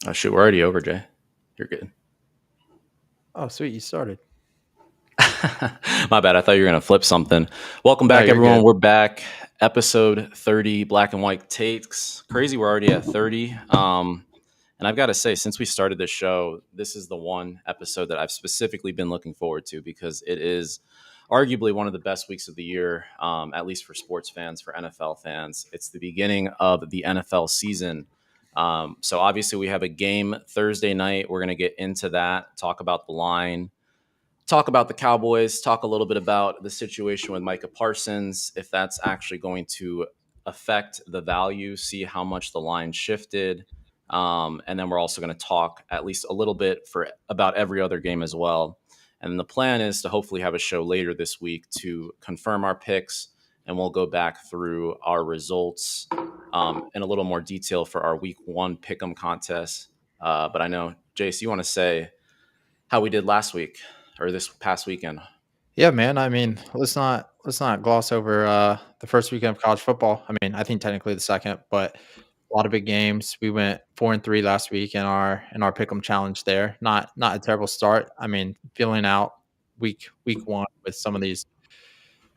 Oh shoot, we're already over, Jay. You're good. Oh, sweet. You started. My bad. I thought you were gonna flip something. Welcome No, back, you're everyone. good. We're back. Episode 30, Black and White Takes. Crazy, we're already at 30. And I've got to say, since we started this show, this is the one episode that I've specifically been looking forward to because it is arguably one of the best weeks of the year, at least for sports fans, for NFL fans. It's the beginning of the NFL season. So obviously, we have a game Thursday night. We're going to get into that, talk about the line, talk about the Cowboys, talk a little bit about the situation with Micah Parsons, if that's actually going to affect the value, see how much the line shifted. And then we're also going to talk at least a little bit for about every other game as well. And the plan is to hopefully have a show later this week to confirm our picks, and we'll go back through our results in a little more detail for our week one pick'em contest. But I know, Jace, you want to say how we did last week or this past weekend? Yeah, man. I mean, let's not gloss over the first weekend of college football. I mean, I think technically the second, but a lot of big games. We went 4-3 last week in our pick'em challenge there. Not a terrible start. I mean, feeling out week one with some of these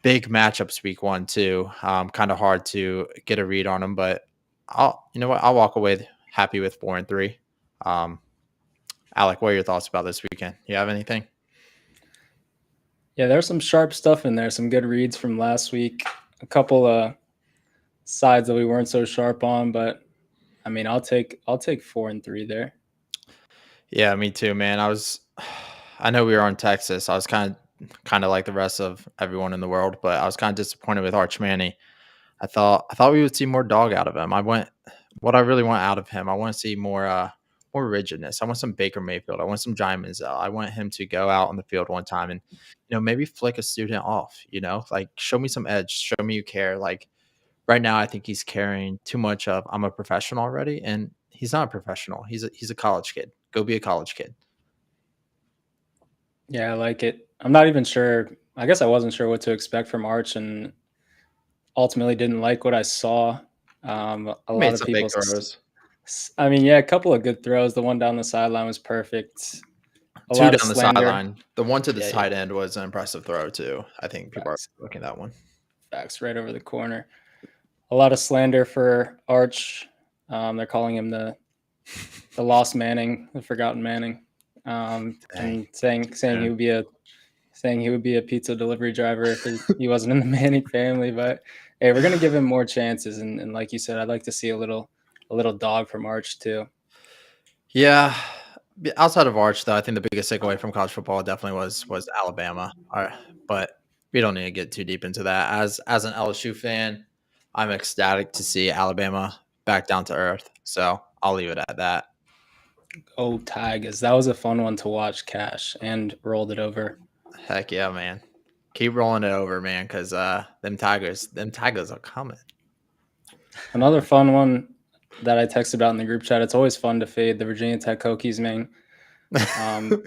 big matchups week one too. Kind of hard to get a read on them, but you know what? I'll walk away happy with 4-3. Um, Alec, what are your thoughts about this weekend? You have anything? Yeah, there's some sharp stuff in there. Some good reads from last week. A couple of sides that we weren't so sharp on, but I mean, I'll take 4-3 there. Yeah, me too, man. I know we were on Texas. I was kind of like the rest of everyone in the world, but I was kind of disappointed with Arch Manning. I thought we would see more dog out of him. What I really want out of him. I want to see more rigidness. I want some Baker Mayfield. I want some Giant Manziel. I want him to go out on the field one time and maybe flick a student off. Like show me some edge. Show me you care. Like right now, I think he's carrying too much of I'm a professional already, and he's not a professional. He's a college kid. Go be a college kid. Yeah, I like it. I'm not even sure. I guess I wasn't sure what to expect from Arch, and ultimately didn't like what I saw. A He lot made of some big people. throws. I mean, yeah, a couple of good throws. The one down the sideline was perfect. A Two lot of down the slander. sideline. The one to the Yeah, tight end was an impressive throw too. I think people are facts, looking at that one. facts, right over the corner. A lot of slander for Arch. They're calling him the lost Manning, the forgotten Manning, and saying he would be a pizza delivery driver if he wasn't in the Manning family. But hey, we're gonna give him more chances, and like you said, I'd like to see a little dog from Arch too. Yeah. Outside of Arch, though, I think the biggest takeaway from college football definitely was Alabama. But we don't need to get too deep into that. As an LSU fan, I'm ecstatic to see Alabama back down to earth. So I'll leave it at that. Oh, Tigers, that was a fun one to watch. Cash and rolled it over. Heck yeah, man. Keep rolling it over, man, because them Tigers are coming. Another fun one that I texted about in the group chat. It's always fun to fade the Virginia Tech Hokies, man. Um,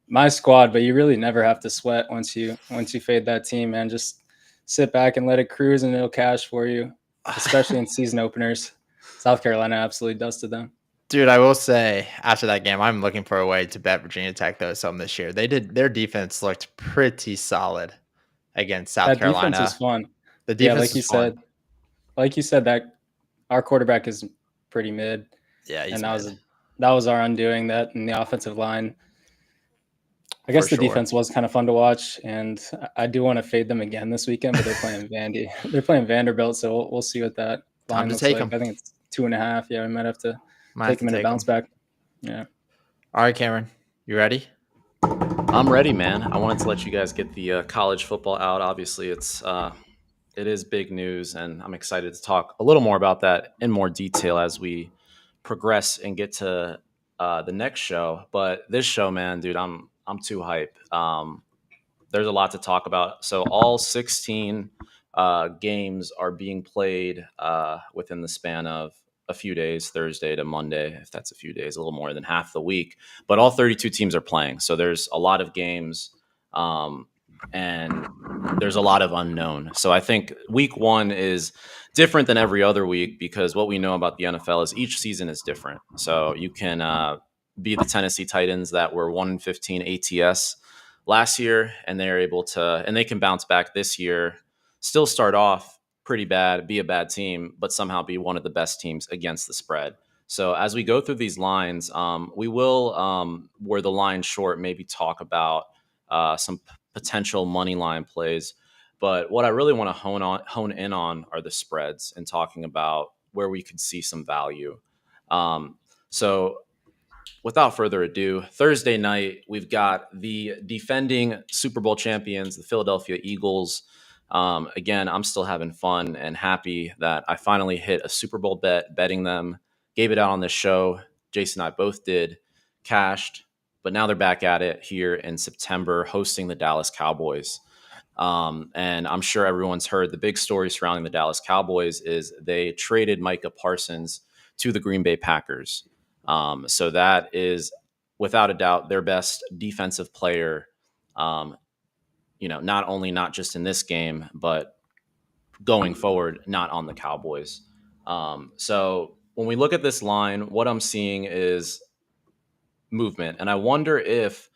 my squad, but you really never have to sweat once you fade that team, man. Just sit back and let it cruise, and it'll cash for you, especially in season openers. South Carolina absolutely dusted them. Dude, I will say after that game, I'm looking for a way to bet Virginia Tech though some this year. Their defense looked pretty solid against South That defense is Carolina. fun. The Yeah, defense is fun. like you said, that our quarterback is pretty mid, Yeah, he's and mid that was our undoing. That in the offensive line. I for guess the sure. defense was kind of fun to watch, and I do want to fade them again this weekend. But they're playing Vandy. They're playing Vanderbilt, so we'll see what that Time line to looks take like. them. I think it's 2.5. Yeah, we might have to Might have take to them in a take bounce them. back. Yeah. All right, Cameron, you ready? I'm ready, man. I wanted to let you guys get the college football out. Obviously, it is big news, and I'm excited to talk a little more about that in more detail as we progress and get to the next show. But this show, man, dude, I'm too hype. There's a lot to talk about. So all 16 games are being played within the span of a few days, Thursday to Monday, if that's a few days, a little more than half the week. But all 32 teams are playing, so there's a lot of games. and there's a lot of unknown. So I think week 1 is different than every other week because what we know about the NFL is each season is different. So you can be the Tennessee Titans that were 1-15 ATS last year, and they can bounce back this year, still start off pretty bad, be a bad team, but somehow be one of the best teams against the spread. So as we go through these lines, we will, where the line's short, maybe talk about some potential money line plays. But what I really want to hone in on are the spreads and talking about where we could see some value. So without further ado, Thursday night, we've got the defending Super Bowl champions, the Philadelphia Eagles. Again, I'm still having fun and happy that I finally hit a Super Bowl betting them, gave it out on this show. Jason and I both did, cashed, but now they're back at it here in September, hosting the Dallas Cowboys. And I'm sure everyone's heard the big story surrounding the Dallas Cowboys is they traded Micah Parsons to the Green Bay Packers. So that is without a doubt their best defensive player. Not just in this game, but going forward, not on the Cowboys. So when we look at this line, what I'm seeing is movement. And I wonder if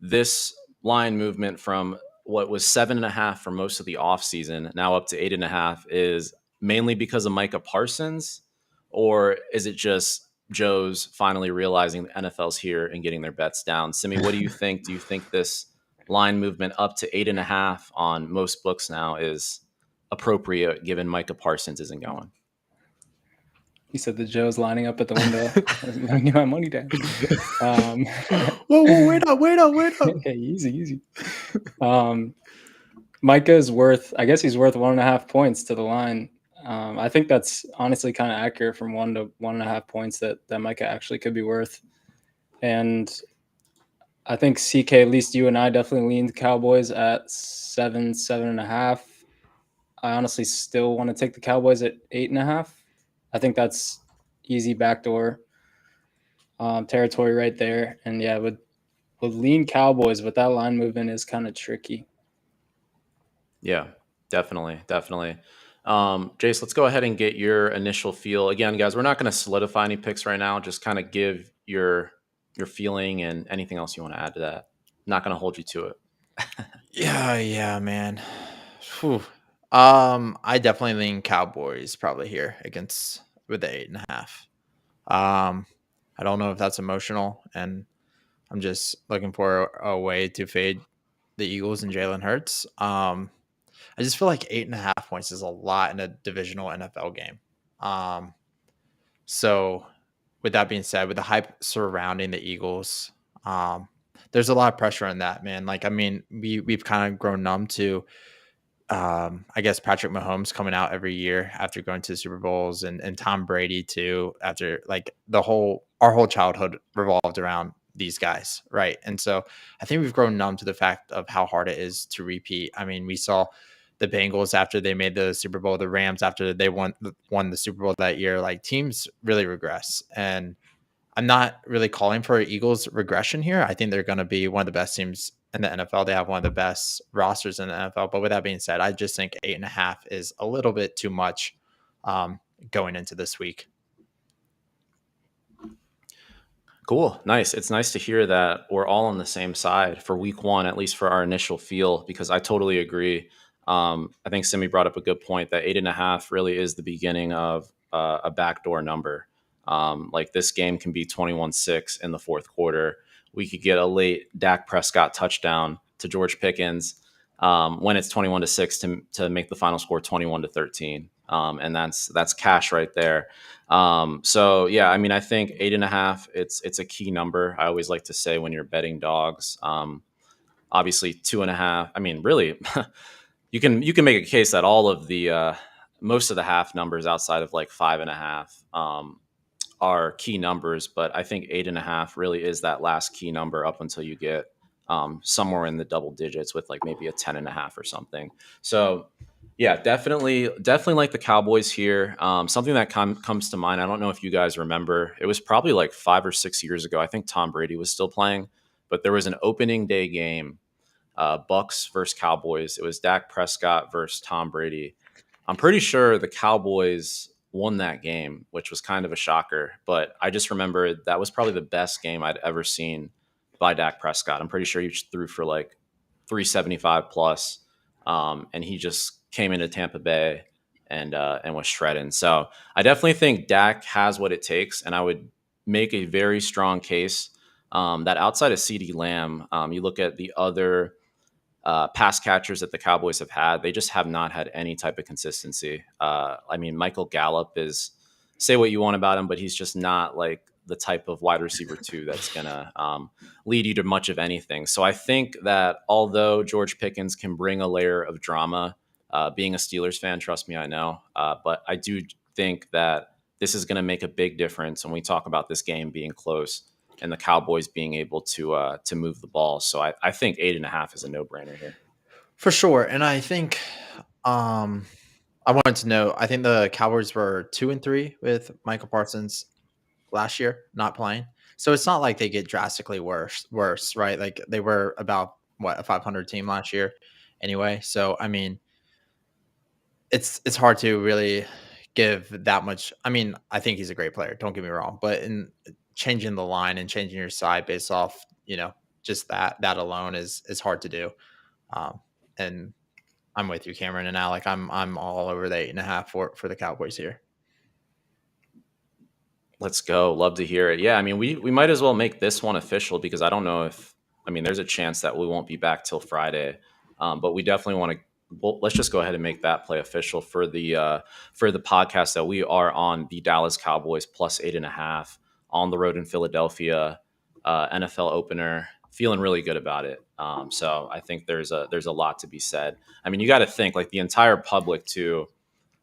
this line movement from what was 7.5 for most of the offseason, now up to 8.5, is mainly because of Micah Parsons, or is it just Joe's finally realizing the NFL's here and getting their bets down? Simi, what do you think? Do you think this line movement up to 8.5 on most books now is appropriate given Micah Parsons isn't going? He said the Joe's lining up at the window. I need my money down. Whoa, wait up. Okay, easy. Micah is worth, I guess he's worth 1.5 points to the line. I think that's honestly kind of accurate from 1 to 1.5 points that Micah actually could be worth. And I think CK, at least you and I definitely leaned Cowboys at 7.5. I honestly still want to take the Cowboys at 8.5. I think that's easy backdoor territory right there. And yeah, would lean Cowboys, but that line movement is kind of tricky. Yeah, definitely. Jace, let's go ahead and get your initial feel. Again, guys, we're not going to solidify any picks right now. Just kind of give your feeling and anything else you want to add to that. Not going to hold you to it. Yeah, man. Whew. I definitely lean Cowboys probably here with the 8.5. I don't know if that's emotional, and I'm just looking for a way to fade the Eagles and Jalen Hurts. I just feel like 8.5 points is a lot in a divisional NFL game. So with that being said, with the hype surrounding the Eagles, there's a lot of pressure on that, man. Like, I mean, we've kind of grown numb to, I guess, Patrick Mahomes coming out every year after going to the Super Bowls, and Tom Brady too, after like our whole childhood revolved around these guys, right? And so I think we've grown numb to the fact of how hard it is to repeat. I mean, we saw the Bengals after they made the Super Bowl, the Rams after they won the Super Bowl that year. Like, teams really regress, and I'm not really calling for Eagles regression here. I think they're going to be one of the best teams in the NFL. They have one of the best rosters in the NFL. But with that being said, I just think 8.5 is a little bit too much going into this week. Cool. Nice. It's nice to hear that we're all on the same side for week 1, at least for our initial feel, because I totally agree. I think Simi brought up a good point that 8.5 really is the beginning of a backdoor number. Like, this game can be 21-6 in the fourth quarter. We could get a late Dak Prescott touchdown to George Pickens when it's 21-6 to make the final score 21-13. And that's cash right there. So yeah, I mean, I think 8.5, it's a key number. I always like to say when you're betting dogs, obviously 2.5. I mean, really, you can make a case that all of the most of the half numbers outside of like 5.5 are key numbers, but I think 8.5 really is that last key number up until you get somewhere in the double digits with like maybe a 10.5 or something. So yeah, definitely like the Cowboys here. Something that comes to mind, I don't know if you guys remember, it was probably like 5 or 6 years ago. I think Tom Brady was still playing, but there was an opening day game Bucks versus Cowboys. It was Dak Prescott versus Tom Brady. I'm pretty sure the Cowboys won that game, which was kind of a shocker. But I just remember that was probably the best game I'd ever seen by Dak Prescott. I'm pretty sure he threw for like 375 plus, and he just came into Tampa Bay and was shredding. So I definitely think Dak has what it takes, and I would make a very strong case that outside of CeeDee Lamb, you look at the other pass catchers that the Cowboys have had, they just have not had any type of consistency. I mean, Michael Gallup is, say what you want about him, but he's just not like the type of wide receiver two that's going to lead you to much of anything. So I think that although George Pickens can bring a layer of drama, being a Steelers fan, trust me, I know, but I do think that this is going to make a big difference when we talk about this game being close and the Cowboys being able to move the ball. So I think 8.5 is a no-brainer here. For sure. And I think I wanted to know, I think the Cowboys were 2-3 with Michael Parsons last year not playing. So it's not like they get drastically worse, right? Like they were about a 500 team last year anyway. So I mean, it's hard to really give that much. I mean, I think he's a great player, don't get me wrong, but in changing the line and changing your side based off, just that alone is hard to do. And I'm with you, Cameron, and Alec. I'm all over the 8.5 for the Cowboys here. Let's go. Love to hear it. Yeah, I mean, we might as well make this one official because I don't know if, I mean, there's a chance that we won't be back till Friday, but we definitely want to. Well, let's just go ahead and make that play official for the podcast that we are on the Dallas Cowboys plus 8.5 on the road in Philadelphia, NFL opener. Feeling really good about it. So I think there's a lot to be said. I mean, you got to think like the entire public too,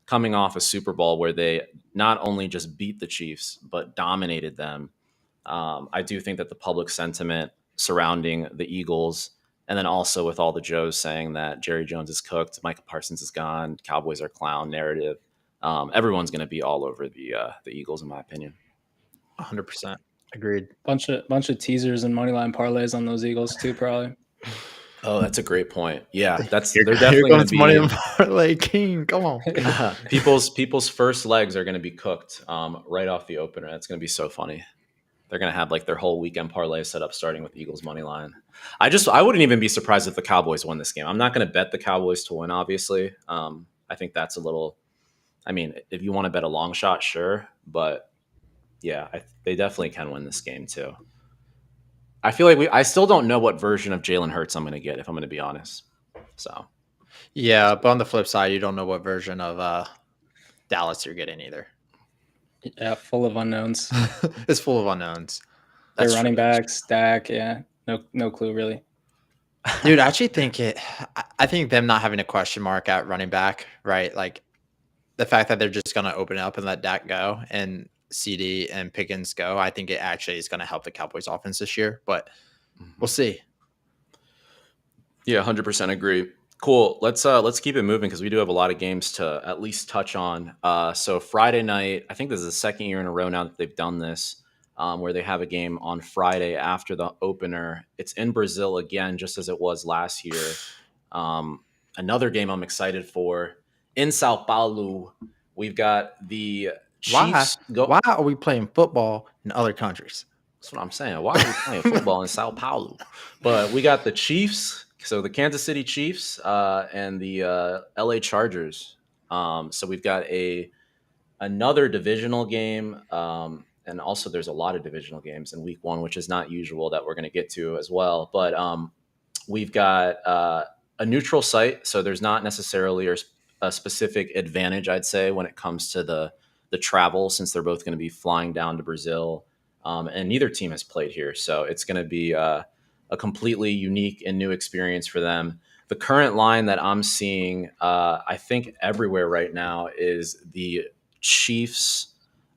coming off a Super Bowl where they not only just beat the Chiefs but dominated them. I do think that the public sentiment surrounding the Eagles, and then also with all the Joes saying that Jerry Jones is cooked, Michael Parsons is gone, Cowboys are clown narrative, everyone's going to be all over the Eagles, in my opinion. 100% agreed. Bunch of teasers and moneyline parlays on those Eagles too, probably. Oh, that's a great point. Yeah, they're definitely going to be money parlay king. Come on, people's first legs are going to be cooked right off the opener. That's going to be so funny. They're going to have like their whole weekend parlay set up starting with Eagles money line. I wouldn't even be surprised if the Cowboys won this game. I'm not going to bet the Cowboys to win, obviously. I think that's a little, I mean, if you want to bet a long shot, sure. But yeah, they definitely can win this game too. I feel like I still don't know what version of Jalen Hurts I'm going to get, if I'm going to be honest. So yeah, but on the flip side, you don't know what version of Dallas you're getting either. Yeah, full of unknowns. It's full of unknowns. Their running backs, Dak, yeah, no clue really. Dude, I actually think I think them not having a question mark at running back, right? Like the fact that they're just going to open it up and let Dak go and CD and Pickens go, I think it actually is going to help the Cowboys offense this year, but we'll see. Yeah, 100% agree. Cool. Let's keep it moving because we do have a lot of games to at least touch on. So Friday night, I think this is the second year in a row now that they've done this, where they have a game on Friday after the opener. It's in Brazil again, just as it was last year. Another game I'm excited for in Sao Paulo. We've got the Chiefs. Why are we playing football in other countries? That's what I'm saying. Why are we playing football in Sao Paulo? But we got the Chiefs. So the Kansas City Chiefs and the LA Chargers. So we've got another divisional game. And also there's a lot of divisional games in week one, which is not usual that we're going to get to as well. But we've got a neutral site. So there's not necessarily a specific advantage, I'd say, when it comes to the travel, since they're both going to be flying down to Brazil. And neither team has played here. So it's going to be a completely unique and new experience for them. The current line that I'm seeing, I think everywhere right now, is the Chiefs.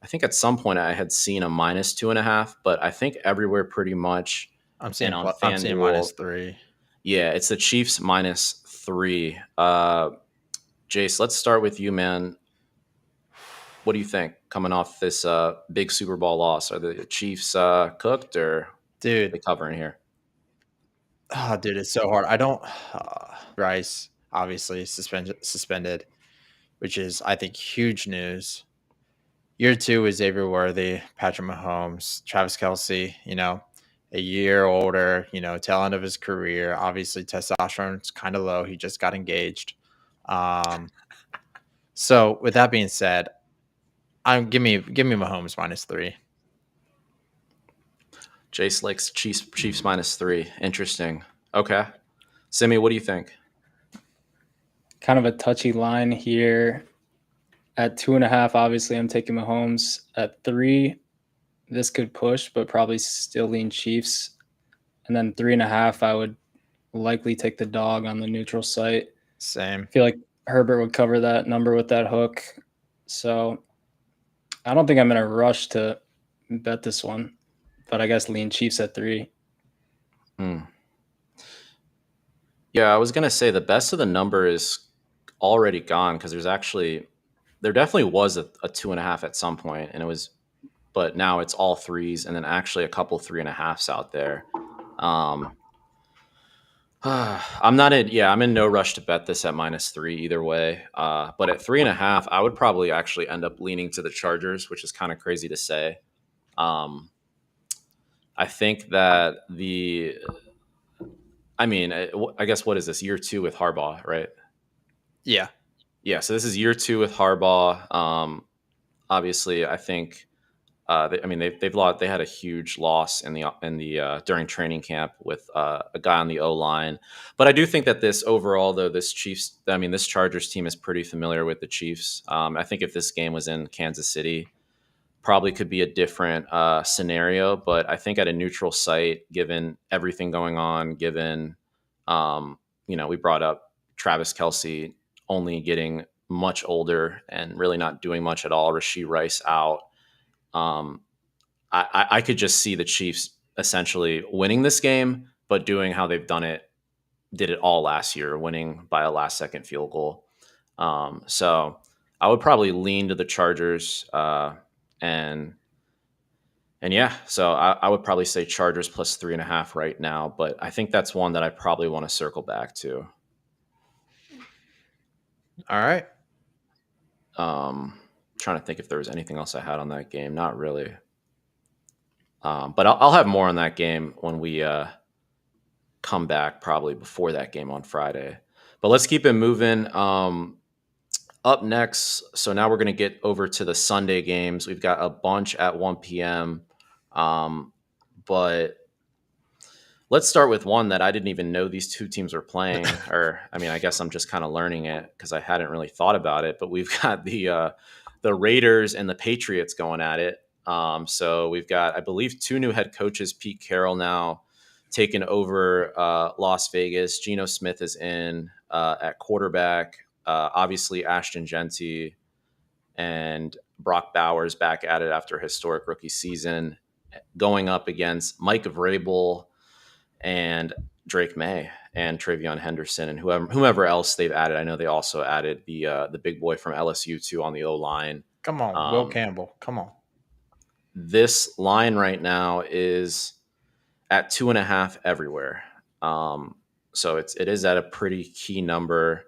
I think at some point I had seen a -2.5, but I think everywhere pretty much. I'm seeing -3. Yeah, it's the Chiefs -3. Jace, let's start with you, man. What do you think coming off this big Super Bowl loss? Are the Chiefs cooked, or dude, are they covering here? Oh, dude, it's so hard. I don't. Rice obviously suspended, which is I think huge news. Year two is Xavier Worthy, Patrick Mahomes, Travis Kelsey. A year older. Tail end of his career. Obviously, testosterone's kind of low. He just got engaged. So with that being said, give me Mahomes -3. Jace likes Chiefs -3. Interesting. Okay. Simi, what do you think? Kind of a touchy line here. At 2.5, obviously, I'm taking Mahomes. At 3, this could push, but probably still lean Chiefs. And then 3.5, I would likely take the dog on the neutral site. Same. I feel like Herbert would cover that number with that hook. So I don't think I'm in a rush to bet this one, but I guess lean Chiefs at 3. Yeah, I was gonna say the best of the number is already gone because there definitely was a 2.5 at some point, but now it's all threes and then actually a couple 3.5s out there. I'm in no rush to bet this at -3 either way. But at 3.5, I would probably actually end up leaning to the Chargers, which is kind of crazy to say. I think that I guess what is this, year 2 with Harbaugh, right? Yeah. Yeah, so this is year 2 with Harbaugh. Obviously, I think they've lost. They had a huge loss in the during training camp with a guy on the O line, but I do think that this overall, though, this Chargers team is pretty familiar with the Chiefs. I think if this game was in Kansas City, probably could be a different scenario. But I think at a neutral site, given everything going on, we brought up Travis Kelsey only getting much older and really not doing much at all. Rashee Rice out. I could just see the Chiefs essentially winning this game, but doing how they've did it all last year, winning by a last-second field goal. So I would probably lean to the Chargers, and yeah, so I would probably say Chargers plus 3.5 right now, but I think that's one that I probably want to circle back to. All right. Trying to think if there was anything else I had on that game. Not really. But I'll have more on that game when we come back, probably before that game on Friday. But let's keep it moving. Up next, so now we're going to get over to the Sunday games. We've got a bunch at 1 p.m. But let's start with one that I didn't even know these two teams were playing. I guess I'm just kind of learning it because I hadn't really thought about it. But we've got the Raiders and the Patriots going at it. So we've got, I believe, 2 new head coaches. Pete Carroll now taking over Las Vegas. Geno Smith is in at quarterback. Obviously, Ashton Genty and Brock Bowers back at it after a historic rookie season, going up against Mike Vrabel and Drake May and Travion Henderson and whomever else they've added. I know they also added the big boy from LSU too on the O line. Come on, Will Campbell. Come on. This line right now is at 2.5 everywhere. So it is at a pretty key number.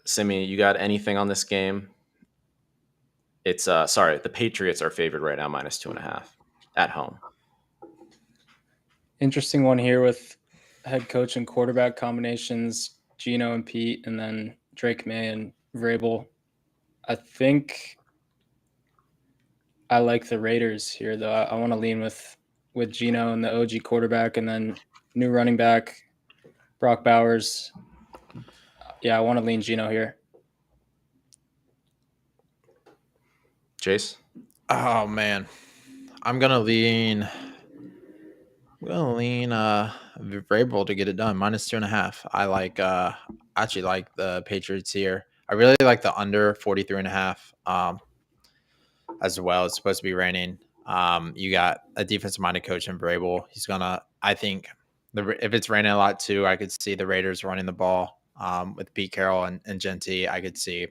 Simi, you got anything on this game? It's the Patriots are favored right now -2.5 at home. Interesting one here with head coach and quarterback combinations, Geno and Pete, and then Drake May and Vrabel. I think I like the Raiders here, though. I want to lean with Geno and the OG quarterback, and then new running back, Brock Bowers. Yeah, I want to lean Geno here. Chase? Oh man, I'm gonna lean Vrabel to get it done -2.5. I actually like the Patriots here. I really like the under 43.5 as well. It's supposed to be raining. You got a defensive-minded coach in Vrabel. He's gonna. I think if it's raining a lot too, I could see the Raiders running the ball with Pete Carroll and Genty. I could see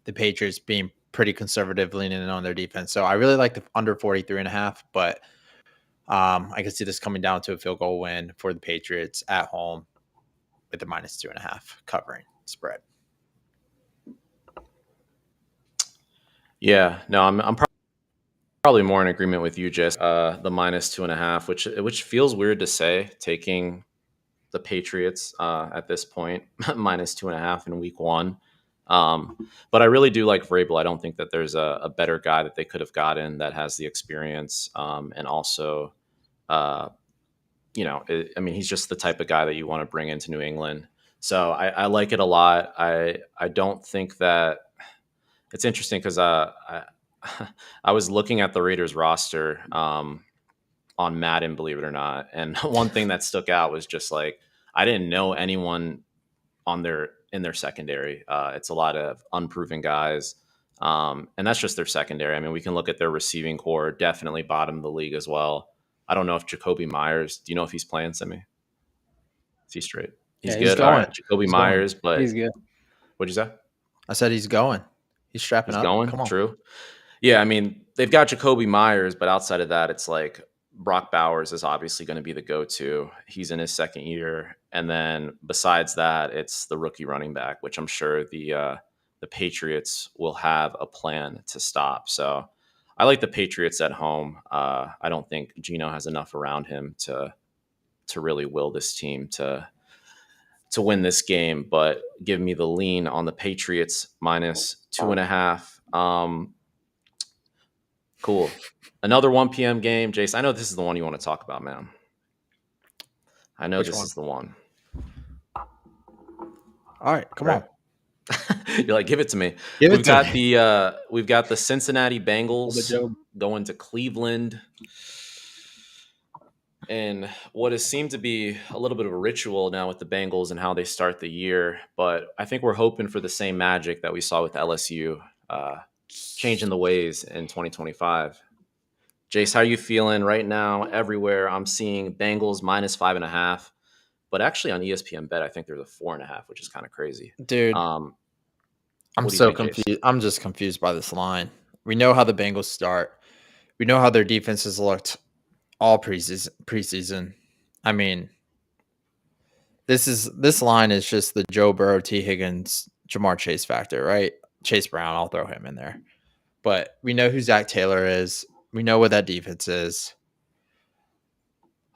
the Patriots being pretty conservative, leaning in on their defense. So I really like the under 43.5, but I can see this coming down to a field goal win for the Patriots at home with the -2.5 covering spread. Yeah, no, I'm probably more in agreement with you, Jess. The -2.5, which feels weird to say, taking the Patriots at this point -2.5 in week 1. But I really do like Vrabel. I don't think that there's a better guy that they could have gotten that has the experience, and also, I mean, he's just the type of guy that you want to bring into New England. So I like it a lot. I don't think that it's interesting because I was looking at the Raiders roster on Madden, believe it or not, and one thing that stuck out was just like I didn't know anyone in their secondary. It's a lot of unproven guys, and that's just their secondary. I mean, we can look at their receiving core, definitely bottom of the league as well. I don't know if Jacoby Myers. Do you know if he's playing, Simi? Is he straight? He's Yeah, good. he's All right, going. Jacoby He's going. Myers, but He's good. what'd you say? I said he's going. He's strapping He's up. going. Come on. True. Yeah, I mean, they've got Jacoby Myers, but outside of that, it's like Brock Bowers is obviously going to be the go-to. He's in his second year, and then besides that, it's the rookie running back, which I'm sure the Patriots will have a plan to stop. So I like the Patriots at home. I don't think Geno has enough around him to really will this team to win this game, but give me the lean on the Patriots -2.5. Cool. Another 1 p.m. game. Jace, I know this is the one you want to talk about, man. I know Which this one? is the one. All right, come on. You're like, give it to me. Give it We've to got me. we've got the Cincinnati The Bengals Joe. going to Cleveland. And what has seemed to be a little bit of a ritual now with the Bengals and how they start the year, but I think we're hoping for the same magic that we saw with LSU, changing the ways in 2025. Jace, how are you feeling right now? Everywhere I'm seeing Bengals -5.5, but actually on ESPN Bet, I think there's a 4.5, which is kind of crazy. Dude, Um, I'm what do you so think, Jace? confused. I'm just confused by this line. We know how the Bengals start. We know how their defense has looked all preseason. I mean, this line is just the Joe Burrow, T. Higgins, Jamar Chase factor, right? Chase Brown, I'll throw him in there. But we know who Zach Taylor is. We know what that defense is.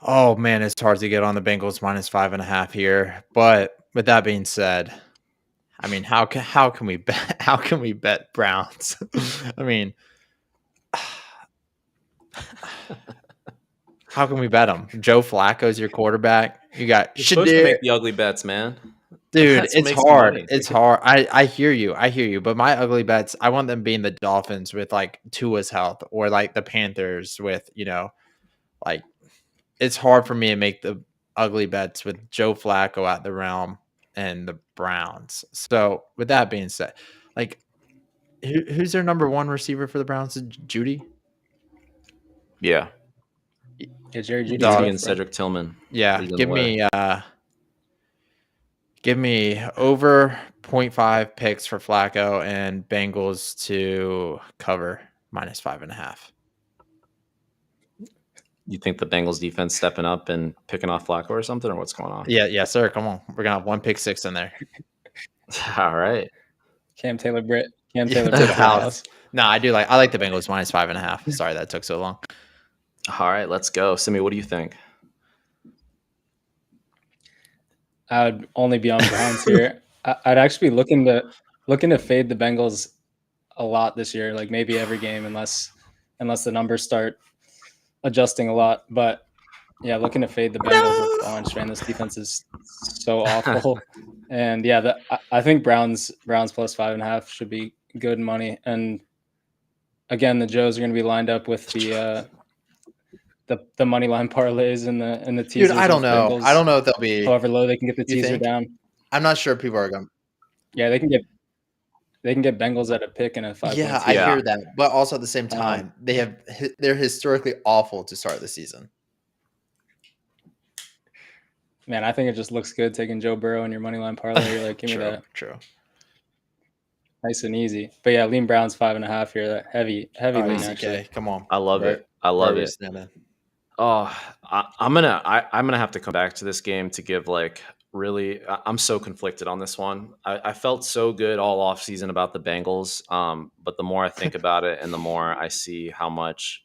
Oh man, it's hard to get on the Bengals -5.5 here. But with that being said, I mean, how can we bet Browns? I mean, how can we bet them? Joe Flacco's your quarterback. You got You're supposed to Shadir. make the ugly bets, man. Dude, That's what it's makes the hard. money. It's hard. I hear you. But my ugly bets, I want them being the Dolphins with like Tua's health, or like the Panthers with, like it's hard for me to make the ugly bets with Joe Flacco at the realm and the Browns. So with that being said, like who's their number one receiver for the Browns? Judy? Yeah. Yeah, Jerry Jeudy. Dog. Judy and Cedric Tillman. Yeah, leading the give way. me over 0.5 picks for Flacco and Bengals to cover -5.5. You think the Bengals defense stepping up and picking off Flacco or something, or what's going on? Yeah, sir. Come on, we're gonna have 1 pick 6 in there. All right. Cam Taylor Britt. Cam Yeah, Taylor to Britt the to the house. house. No, I like the Bengals -5.5. Sorry that took so long. All right, let's go. Simi, what do you think? I would only be on Browns here. I'd actually be looking to fade the Bengals a lot this year, like maybe every game, unless the numbers start adjusting a lot. But yeah, looking to fade the Bengals a bunch, man. This defense is so awful. And yeah, I think Browns +5.5 should be good money. And again, the Joes are going to be lined up with the money line parlays and the teasers. Dude, I don't with know. Bengals. I don't know if they'll be. However low they can get the You teaser think? down. I'm not sure people are going. Yeah, they can get Bengals at a pick and a 5. Yeah, I Yeah. hear that, but also at the same time, they're historically awful to start the season. Man, I think it just looks good taking Joe Burrow in your money line parlay. You're like, give me that True. nice and easy. But yeah, lean Browns 5.5 here. That heavy All right, lean CK, actually. come on. I love Right. it. I love Where are we it. standing? Oh, I'm gonna have to come back to this game to give like really. I'm so conflicted on this one. I felt so good all off season about the Bengals, but the more I think about it, and the more I see how much,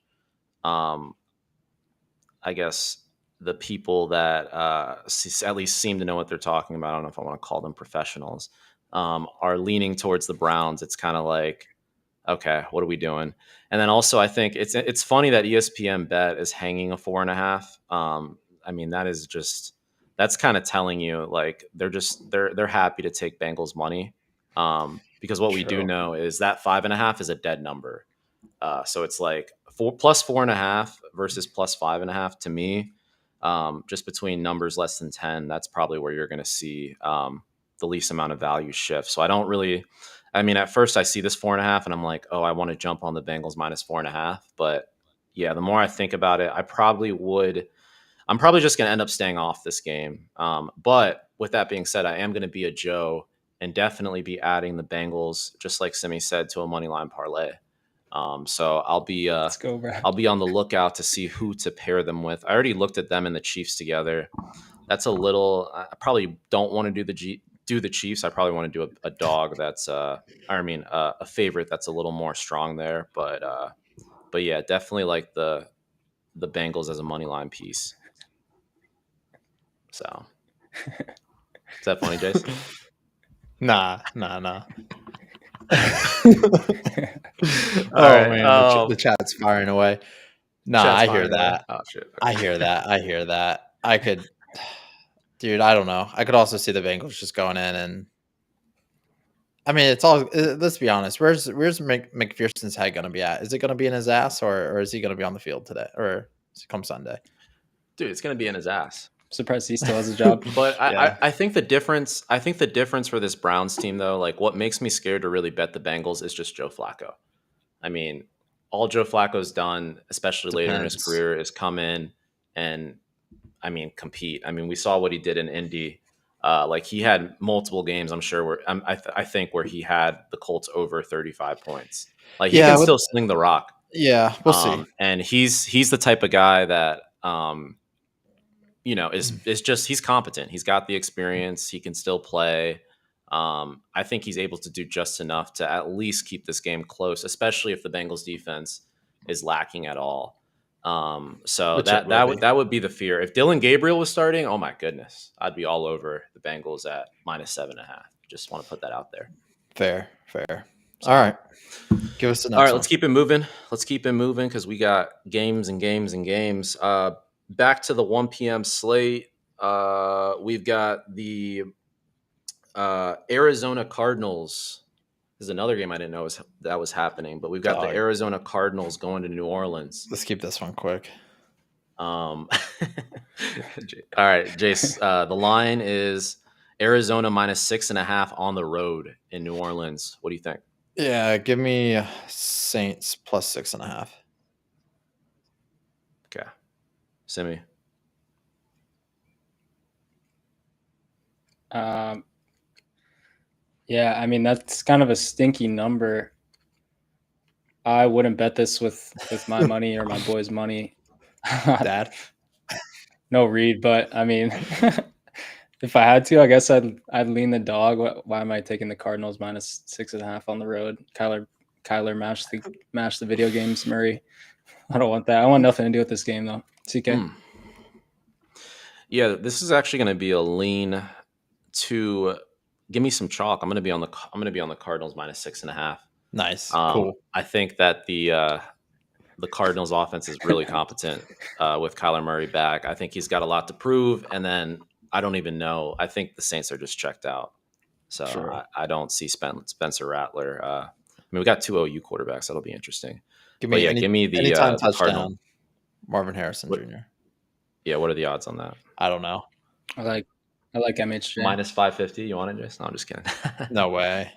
um, I guess the people that at least seem to know what they're talking about. I don't know if I want to call them professionals. Are leaning towards the Browns. It's kind of like, okay, what are we doing? And then also, I think it's funny that ESPN Bet is hanging a 4.5. I mean, that's kind of telling you like they're happy to take Bengals money, because what we do True. know is that 5.5 is a dead number. So it's like 4+4.5 versus +5.5 to me. Just between numbers less than 10, that's probably where you're going to see the least amount of value shift. So I don't really. I mean, at first I see this 4.5 and I'm like, oh, I want to jump on the Bengals -4.5. But yeah, the more I think about it, I'm probably just going to end up staying off this game. But with that being said, I am going to be a Joe and definitely be adding the Bengals, just like Simi said, to a money line parlay. So Let's go, bro. I'll be on the lookout to see who to pair them with. I already looked at them and the Chiefs together. That's a little. I probably don't want to do the Chiefs. I probably want to do a dog that's a favorite that's a little more strong there. But yeah, definitely like the Bengals as a money line piece. So is that funny, Jace? Nah. All right, Man, the chat's firing away. Nah, I hear that. Oh shit. Okay. I hear that. I could, dude. I don't know. I could also see the Bengals just going in and. I mean, it's all. Let's be honest. Where's McPherson's head going to be at? Is it going to be in his ass, or is he going to be on the field today, or come Sunday? Dude, it's gonna be in his ass. Surprised he still has a job. But Yeah. I think the difference. I think the difference for this Browns team, though, like what makes me scared to really bet the Bengals is just Joe Flacco. I mean, all Joe Flacco's done, especially later in his Depends. career, is come in and, I mean, compete. I mean, we saw what he did in Indy. Like he had multiple games, I'm sure, where I think where he had the Colts over 35 points. Like he Yeah, can but- still sling the rock. Yeah, we'll see. And he's the type of guy that is just he's competent. He's got the experience. He can still play. I think he's able to do just enough to at least keep this game close, especially if the Bengals defense is lacking at all. So Which that it that will would be. that would be the fear. If Dylan Gabriel was starting, oh my goodness, I'd be all over the Bengals at -7.5. Just want to put that out there. Fair. All right, give us the next All right, one. let's keep it moving because we got games and games and games. Back to the 1 p.m. slate. We've got the Arizona Cardinals. This is another game I didn't know that was happening, but we've got the Dog. Arizona Cardinals going to New Orleans. Let's keep this one quick. All right, Jace. The line is Arizona -6.5 on the road in New Orleans. What do you think? Yeah, give me Saints +6.5. Okay, Simi. Yeah, I mean that's kind of a stinky number. I wouldn't bet this with my money or my boys' money. Dad. No read, but I mean, if I had to, I guess I'd lean the dog. Why am I taking the Cardinals -6.5 on the road? Kyler mash the video games. Murray, I don't want that. I want nothing to do with this game though. CK. Yeah, this is actually going to be a lean to give me some chalk. I'm going to be on the Cardinals -6.5. Nice. Cool. I think that the Cardinals offense is really competent with Kyler Murray back. I think he's got a lot to prove. And then I don't even know. I think the Saints are just checked out. So Sure. I don't see Spencer Rattler. I mean, we got 2 OU quarterbacks. That'll be interesting. Give But me yeah, give me the anytime the Cardinal. touchdown. Marvin Harrison What- Jr. Yeah, what are the odds on that? I don't know. I like MHJ. -550. You want it, Jason? No, I'm just kidding. No way.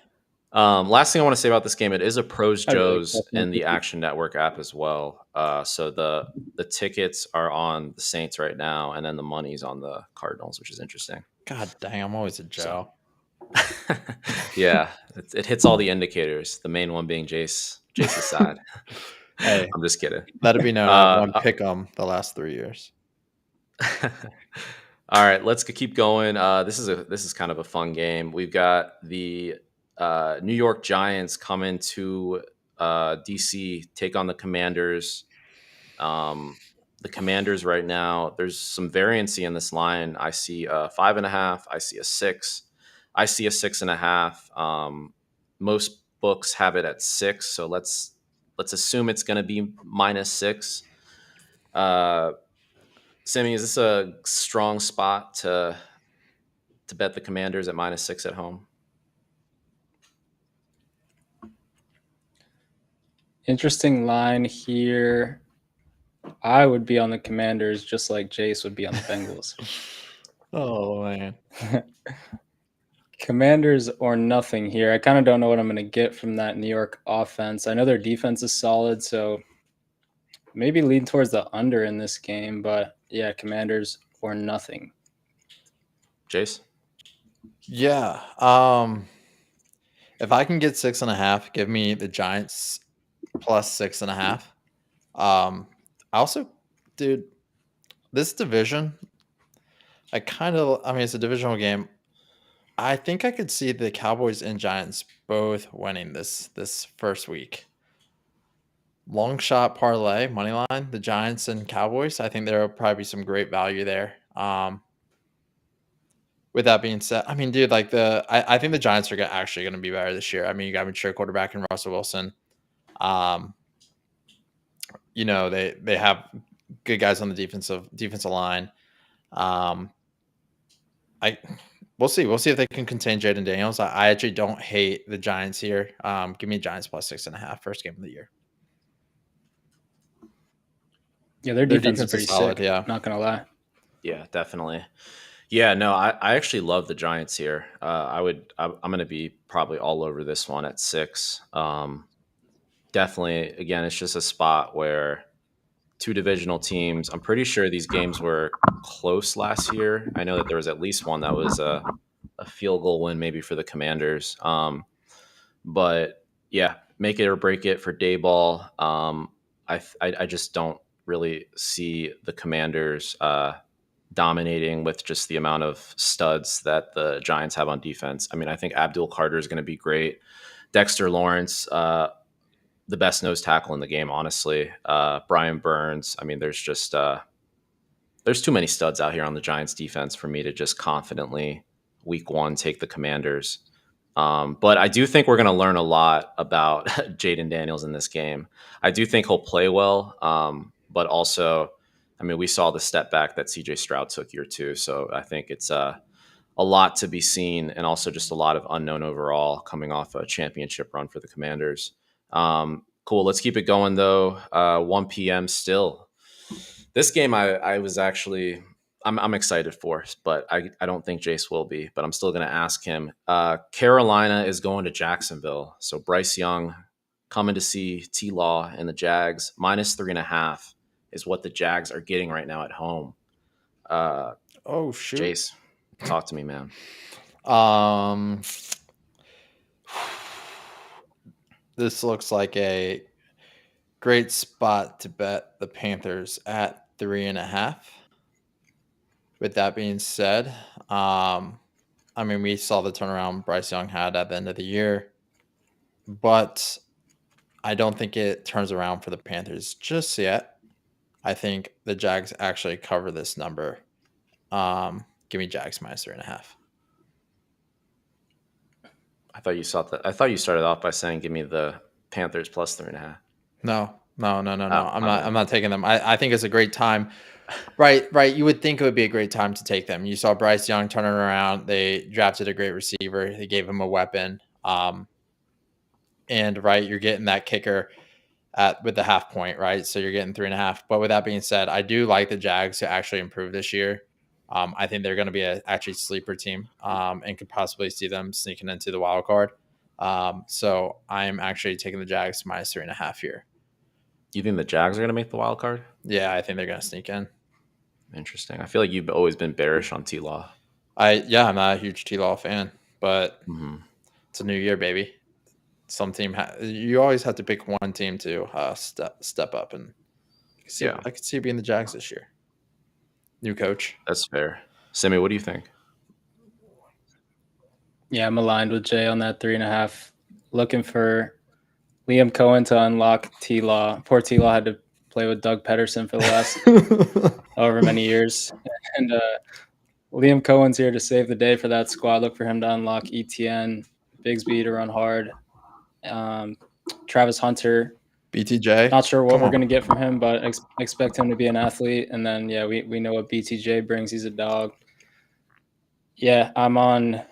Last thing I want to say about this game, it is a Pros I really Joe's like that. in the Action Network app as well. So the tickets are on the Saints right now, and then the money's on the Cardinals, which is interesting. God dang, I'm always a Joe. Yeah, it hits all the indicators. The main one being Jace's side. Hey, I'm just kidding. let it be known I've won Uh, pick 'em the last 3 years. All right, let's keep going. This is kind of a fun game. We've got the New York Giants coming to DC, take on the Commanders. The Commanders right now, there's some variancy in this line. I see a 5.5. I see a 6. I see a 6.5. Most books have it at 6, so let's assume it's going to be -6. Uh, Sammy, is this a strong spot to bet the Commanders at -6 at home? Interesting line here. I would be on the Commanders just like Jace would be on the Bengals. Oh, man. Commanders or nothing here. I kind of don't know what I'm going to get from that New York offense. I know their defense is solid, so maybe lean towards the under in this game. But yeah, Commanders or nothing. Jace? Yeah, if I can get 6.5, give me the Giants plus 6.5. I also, dude, this division, I mean, it's a divisional game. I think I could see the Cowboys and Giants both winning this first week. Long shot parlay, money line, the Giants and Cowboys. I think there will probably be some great value there. With that being said, I mean, dude, like I think the Giants are actually going to be better this year. I mean, you got a mature quarterback in Russell Wilson. You know, they have good guys on the defensive line. We'll see. We'll see if they can contain Jaden Daniels. I actually don't hate the Giants here. Give me Giants plus 6.5 first game of the year. Yeah, their defense is pretty solid. Sick, yeah, not gonna lie. Yeah, definitely. Yeah, no, I actually love the Giants here. I'm going to be probably all over this one at 6. Definitely, again, it's just a spot where two divisional teams. I'm pretty sure these games were close last year. I know that there was at least one that was a field goal win, maybe for the Commanders. But yeah, make it or break it for Dayball. I just don't really see the Commanders dominating with just the amount of studs that the Giants have on defense. I mean, I think Abdul Carter is going to be great. Dexter Lawrence, the best nose tackle in the game, honestly. Brian Burns. I mean, there's just there's too many studs out here on the Giants defense for me to just confidently week 1 take the Commanders. But I do think we're going to learn a lot about Jaden Daniels in this game. I do think he'll play well, but also, I mean, we saw the step back that CJ Stroud took year 2, so I think it's a lot to be seen, and also just a lot of unknown overall coming off a championship run for the Commanders. Cool. Let's keep it going though. 1 p.m. still. This game I was actually I'm excited for, but I don't think Jace will be. But I'm still going to ask him. Carolina is going to Jacksonville, so Bryce Young coming to see T Law and the Jags. -3.5 is what the Jags are getting right now at home. Oh shoot, Jace, talk to me, man. This looks like a great spot to bet the Panthers at 3.5. With that being said, I mean, we saw the turnaround Bryce Young had at the end of the year, but I don't think it turns around for the Panthers just yet. I think the Jags actually cover this number. Give me Jags -3.5. I thought you started off by saying give me the Panthers +3.5. No. Oh, I'm not taking them. I think it's a great time. Right. You would think it would be a great time to take them. You saw Bryce Young turning around. They drafted a great receiver. They gave him a weapon. And right, you're getting that kicker with the half point, right? So you're getting 3.5. But with that being said, I do like the Jags to actually improve this year. I think they're going to be a actually sleeper team, and could possibly see them sneaking into the wild card. So I'm actually taking the Jags -3.5 here. You think the Jags are going to make the wild card? Yeah, I think they're going to sneak in. Interesting. I feel like you've always been bearish on T-Law. I'm not a huge T-Law fan, but It's a new year, baby. some team. You always have to pick one team to step up, and I could see it being the Jags this year. New coach. That's fair. Simi, what do you think? Yeah, I'm aligned with Jay on that 3.5. Looking for Liam Cohen to unlock T-Law. Poor T-Law had to play with Doug Pederson for the last however many years. And Liam Cohen's here to save the day for that squad. Look for him to unlock ETN, Bigsby to run hard, Travis Hunter. BTJ. Not sure what we're going to get from him, but expect him to be an athlete. And then, yeah, we know what BTJ brings. He's a dog. Yeah, I'm on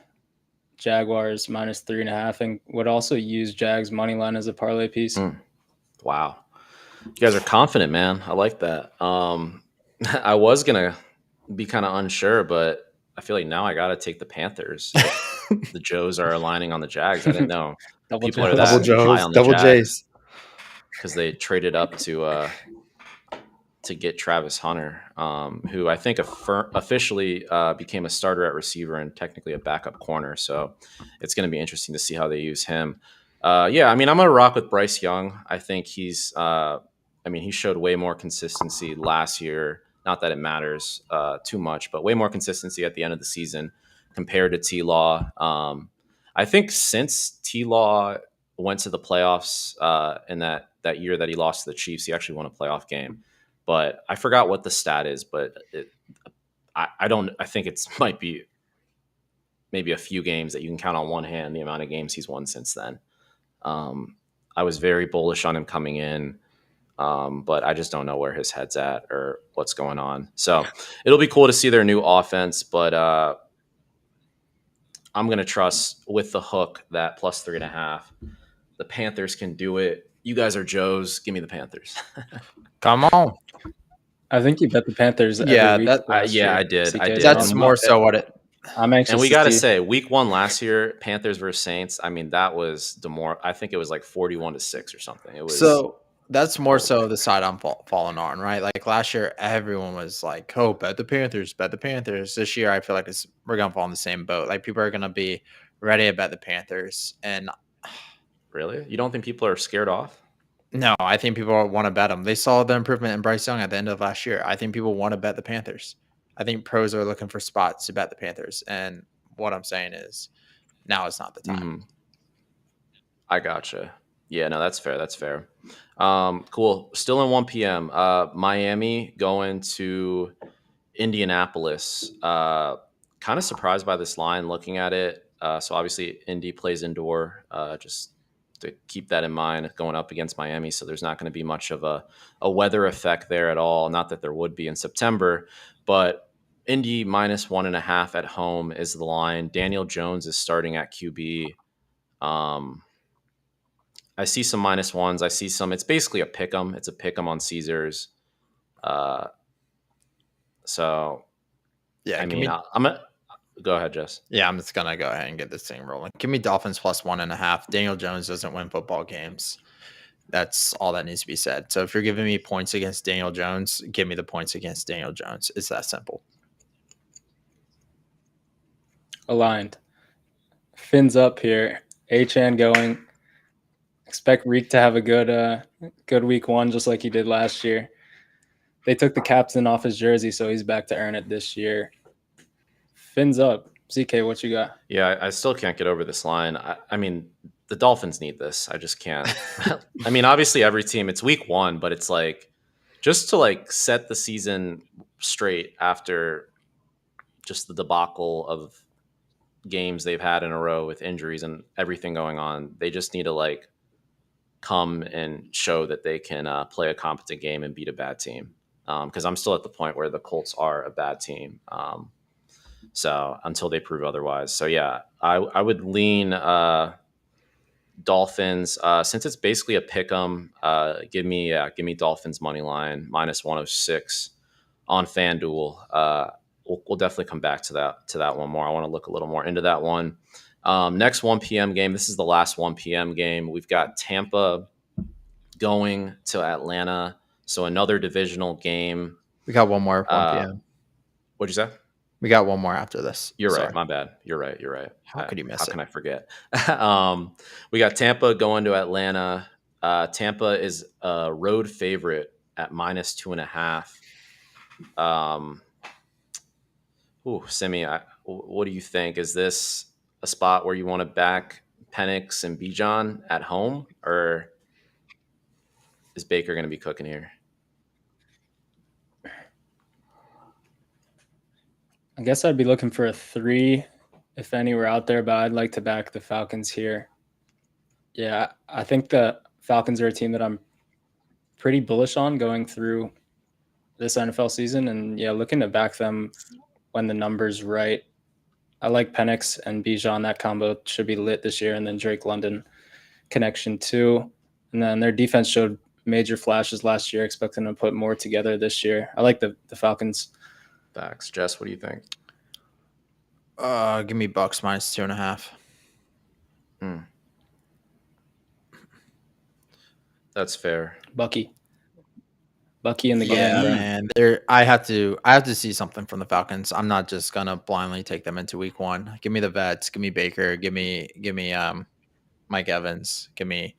Jaguars minus 3.5 and would also use Jags money line as a parlay piece. Wow. You guys are confident, man. I like that. I was going to be kind of unsure, but I feel like now I got to take the Panthers. The Joes are aligning on the Jags. I didn't know. Double People are that high Joes, on the double J's. Because they traded up to get Travis Hunter, who I think officially became a starter at receiver and technically a backup corner. So it's going to be interesting to see how they use him. Yeah, I mean, I'm going to rock with Bryce Young. I think he showed way more consistency last year. Not that it matters too much, but way more consistency at the end of the season compared to T-Law. I think since T-Law went to the playoffs in that year that he lost to the Chiefs, he actually won a playoff game. But I forgot what the stat is, but I think it might be maybe a few games that you can count on one hand the amount of games he's won since then. I was very bullish on him coming in, but I just don't know where his head's at or what's going on. So it'll be cool to see their new offense, but I'm going to trust with the hook that plus 3.5. The Panthers can do it. You guys are Joes. Give me the Panthers. Come on. I think you bet the Panthers. Yeah, every week last year, I did. CK. I did. That's more so what it. I'm anxious. And we to got to see. say, week 1 last year, Panthers versus Saints. I mean, that was I think it was like 41-6 or something. It was so. That's more so the side I'm falling on, right? Like last year, everyone was like, "Oh, bet the Panthers, bet the Panthers." This year, I feel like we're gonna fall in the same boat. Like people are gonna be ready to bet the Panthers, and really, you don't think people are scared off? No, I think people want to bet them. They saw the improvement in Bryce Young at the end of last year. I think people want to bet the Panthers. I think pros are looking for spots to bet the Panthers, and what I'm saying is, now is not the time. Mm-hmm. I gotcha. Yeah, no, that's fair. That's fair. Cool. Still in 1 p.m. Miami going to Indianapolis. Kind of surprised by this line looking at it. So obviously Indy plays indoor, just to keep that in mind going up against Miami. So there's not going to be much of a weather effect there at all. Not that there would be in September, but Indy minus 1.5 at home is the line. Daniel Jones is starting at QB. I see some minus ones. I see some. It's basically a pick 'em. It's a pick 'em on Caesars. So, Yeah, I mean, I'm gonna go ahead, Jess. Yeah, I'm just gonna go ahead and get this thing rolling. Give me Dolphins plus 1.5. Daniel Jones doesn't win football games. That's all that needs to be said. So if you're giving me points against Daniel Jones, give me the points against Daniel Jones. It's that simple. Aligned. Fins up here. HN going. Expect Reek to have a good week 1, just like he did last year. They took the captain off his jersey, so he's back to earn it this year. Fins up. ZK, what you got? Yeah, I still can't get over this line. I mean, the Dolphins need this. I just can't. I mean, obviously every team, it's week 1, but it's like just to like set the season straight after just the debacle of games they've had in a row with injuries and everything going on. They just need to like come and show that they can play a competent game and beat a bad team. Because I'm still at the point where the Colts are a bad team. So until they prove otherwise. So yeah, I would lean Dolphins since it's basically a pick 'em. Give me Dolphins money line minus 106 on FanDuel. We'll definitely come back to that one more. I want to look a little more into that one. Next 1 p.m. game. This is the last 1 p.m. game. We've got Tampa going to Atlanta. So another divisional game. We got one more 1 p.m. What'd you say? We got one more after this. You're Sorry. right. My bad. You're right. How could you miss How it? can I forget? We got Tampa going to Atlanta. Tampa is a road favorite at -2.5. Simi, what do you think? Is this a spot where you want to back Penix and Bijan at home, or is Baker going to be cooking here? I guess I'd be looking for a 3 if any were out there, but I'd like to back the Falcons here. Yeah, I think the Falcons are a team that I'm pretty bullish on going through this NFL season, and yeah, looking to back them when the number's right. I like Penix and Bijan. That combo should be lit this year, and then Drake London connection too. And then their defense showed major flashes last year. Expecting to put more together this year. I like the Falcons. Facts. Jess, what do you think? Give me Bucks -2.5. That's fair. Bucky in the Yeah, game, bro. man. I have to see something from the Falcons. I'm not just gonna blindly take them into week 1. Give me the vets. Give me Baker. Give me Mike Evans. Give me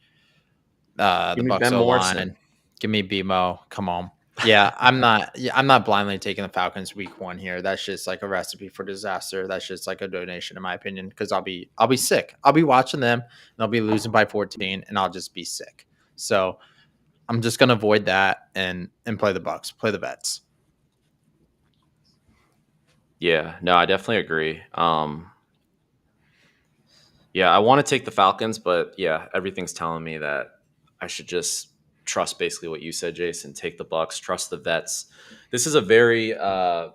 the Give me Bucks Ben O-line, Morrison. and give me BMO. Come on. Yeah, I'm not blindly taking the Falcons week 1 here. That's just like a recipe for disaster. That's just like a donation, in my opinion, because I'll be sick. I'll be watching them and they'll be losing by 14, and I'll just be sick. So I'm just gonna avoid that and play the Bucks, play the vets. Yeah, no, I definitely agree. Yeah, I want to take the Falcons, but yeah, everything's telling me that I should just trust basically what you said, Jason. Take the Bucks, trust the vets. This is a very, I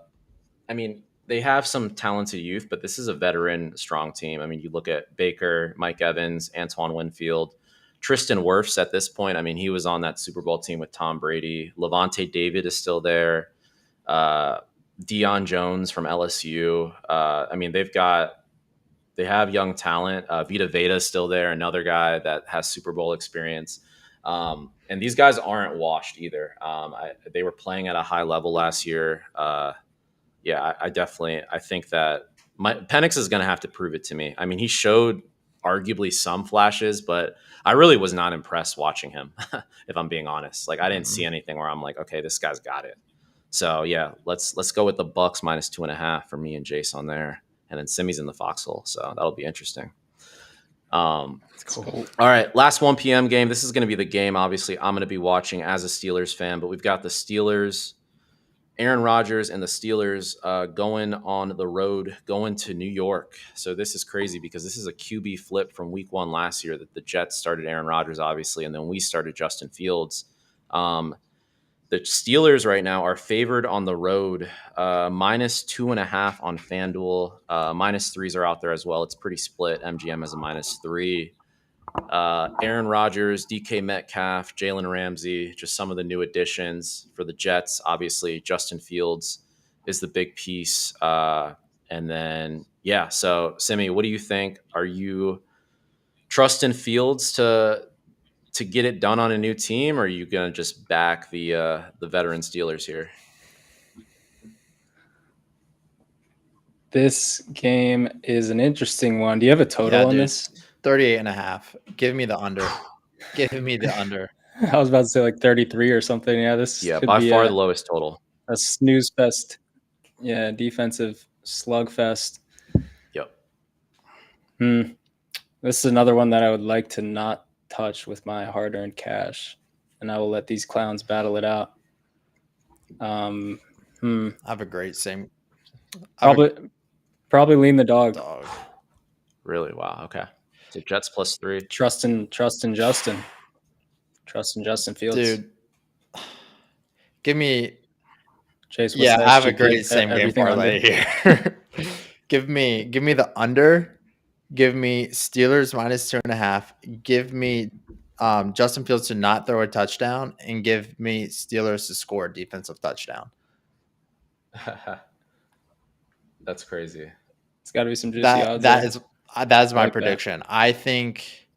mean, they have some talented youth, but this is a veteran strong team. I mean, you look at Baker, Mike Evans, Antoine Winfield, Tristan Wirfs at this point. I mean, he was on that Super Bowl team with Tom Brady. Levante David is still there. Deion Jones from LSU. I mean, they have young talent. Vita Veda is still there, another guy that has Super Bowl experience. And these guys aren't washed either. They were playing at a high level last year. Yeah, I think that Penix is going to have to prove it to me. I mean, he showed arguably some flashes, but I really was not impressed watching him, if I'm being honest. Like, I didn't see anything where I'm like, okay, this guy's got it. So yeah, let's go with the Bucks -2.5 for me and Jason there. And then Simi's in the foxhole, so that'll be interesting. Cool. All right, last 1 p.m. game. This is going to be the game, obviously, I'm going to be watching as a Steelers fan, but we've got the Steelers, Aaron Rodgers and the Steelers going on the road, going to New York. So this is crazy because this is a QB flip from week 1 last year that the Jets started Aaron Rodgers, obviously, and then we started Justin Fields. The Steelers right now are favored on the road, -2.5 on FanDuel. -3s are out there as well. It's pretty split. MGM has a -3. Aaron Rodgers, DK Metcalf, Jalen Ramsey, just some of the new additions for the Jets. Obviously, Justin Fields is the big piece. And then, yeah, so Simi, what do you think? Are you trusting Fields to get it done on a new team, or are you going to just back the veteran Steelers here? This game is an interesting one. Do you have a total on dude. this? 38.5. Give me the under. Give me the under. I was about to say like 33 or something. Yeah, this could by be far the lowest total. A snooze fest. Yeah, defensive slugfest. Yep. This is another one that I would like to not touch with my hard-earned cash, and I will let these clowns battle it out. I have a great same. Probably lean the dog. Really? Wow. Okay. So Jets +3. Trust in Justin. Trust in Justin Fields. Dude, give me. Chase, I have a great same game parlay here. Give me the under. Give me Steelers -2.5. Give me Justin Fields to not throw a touchdown, and give me Steelers to score a defensive touchdown. That's crazy. It's got to be some juicy odds. That is my prediction. I think,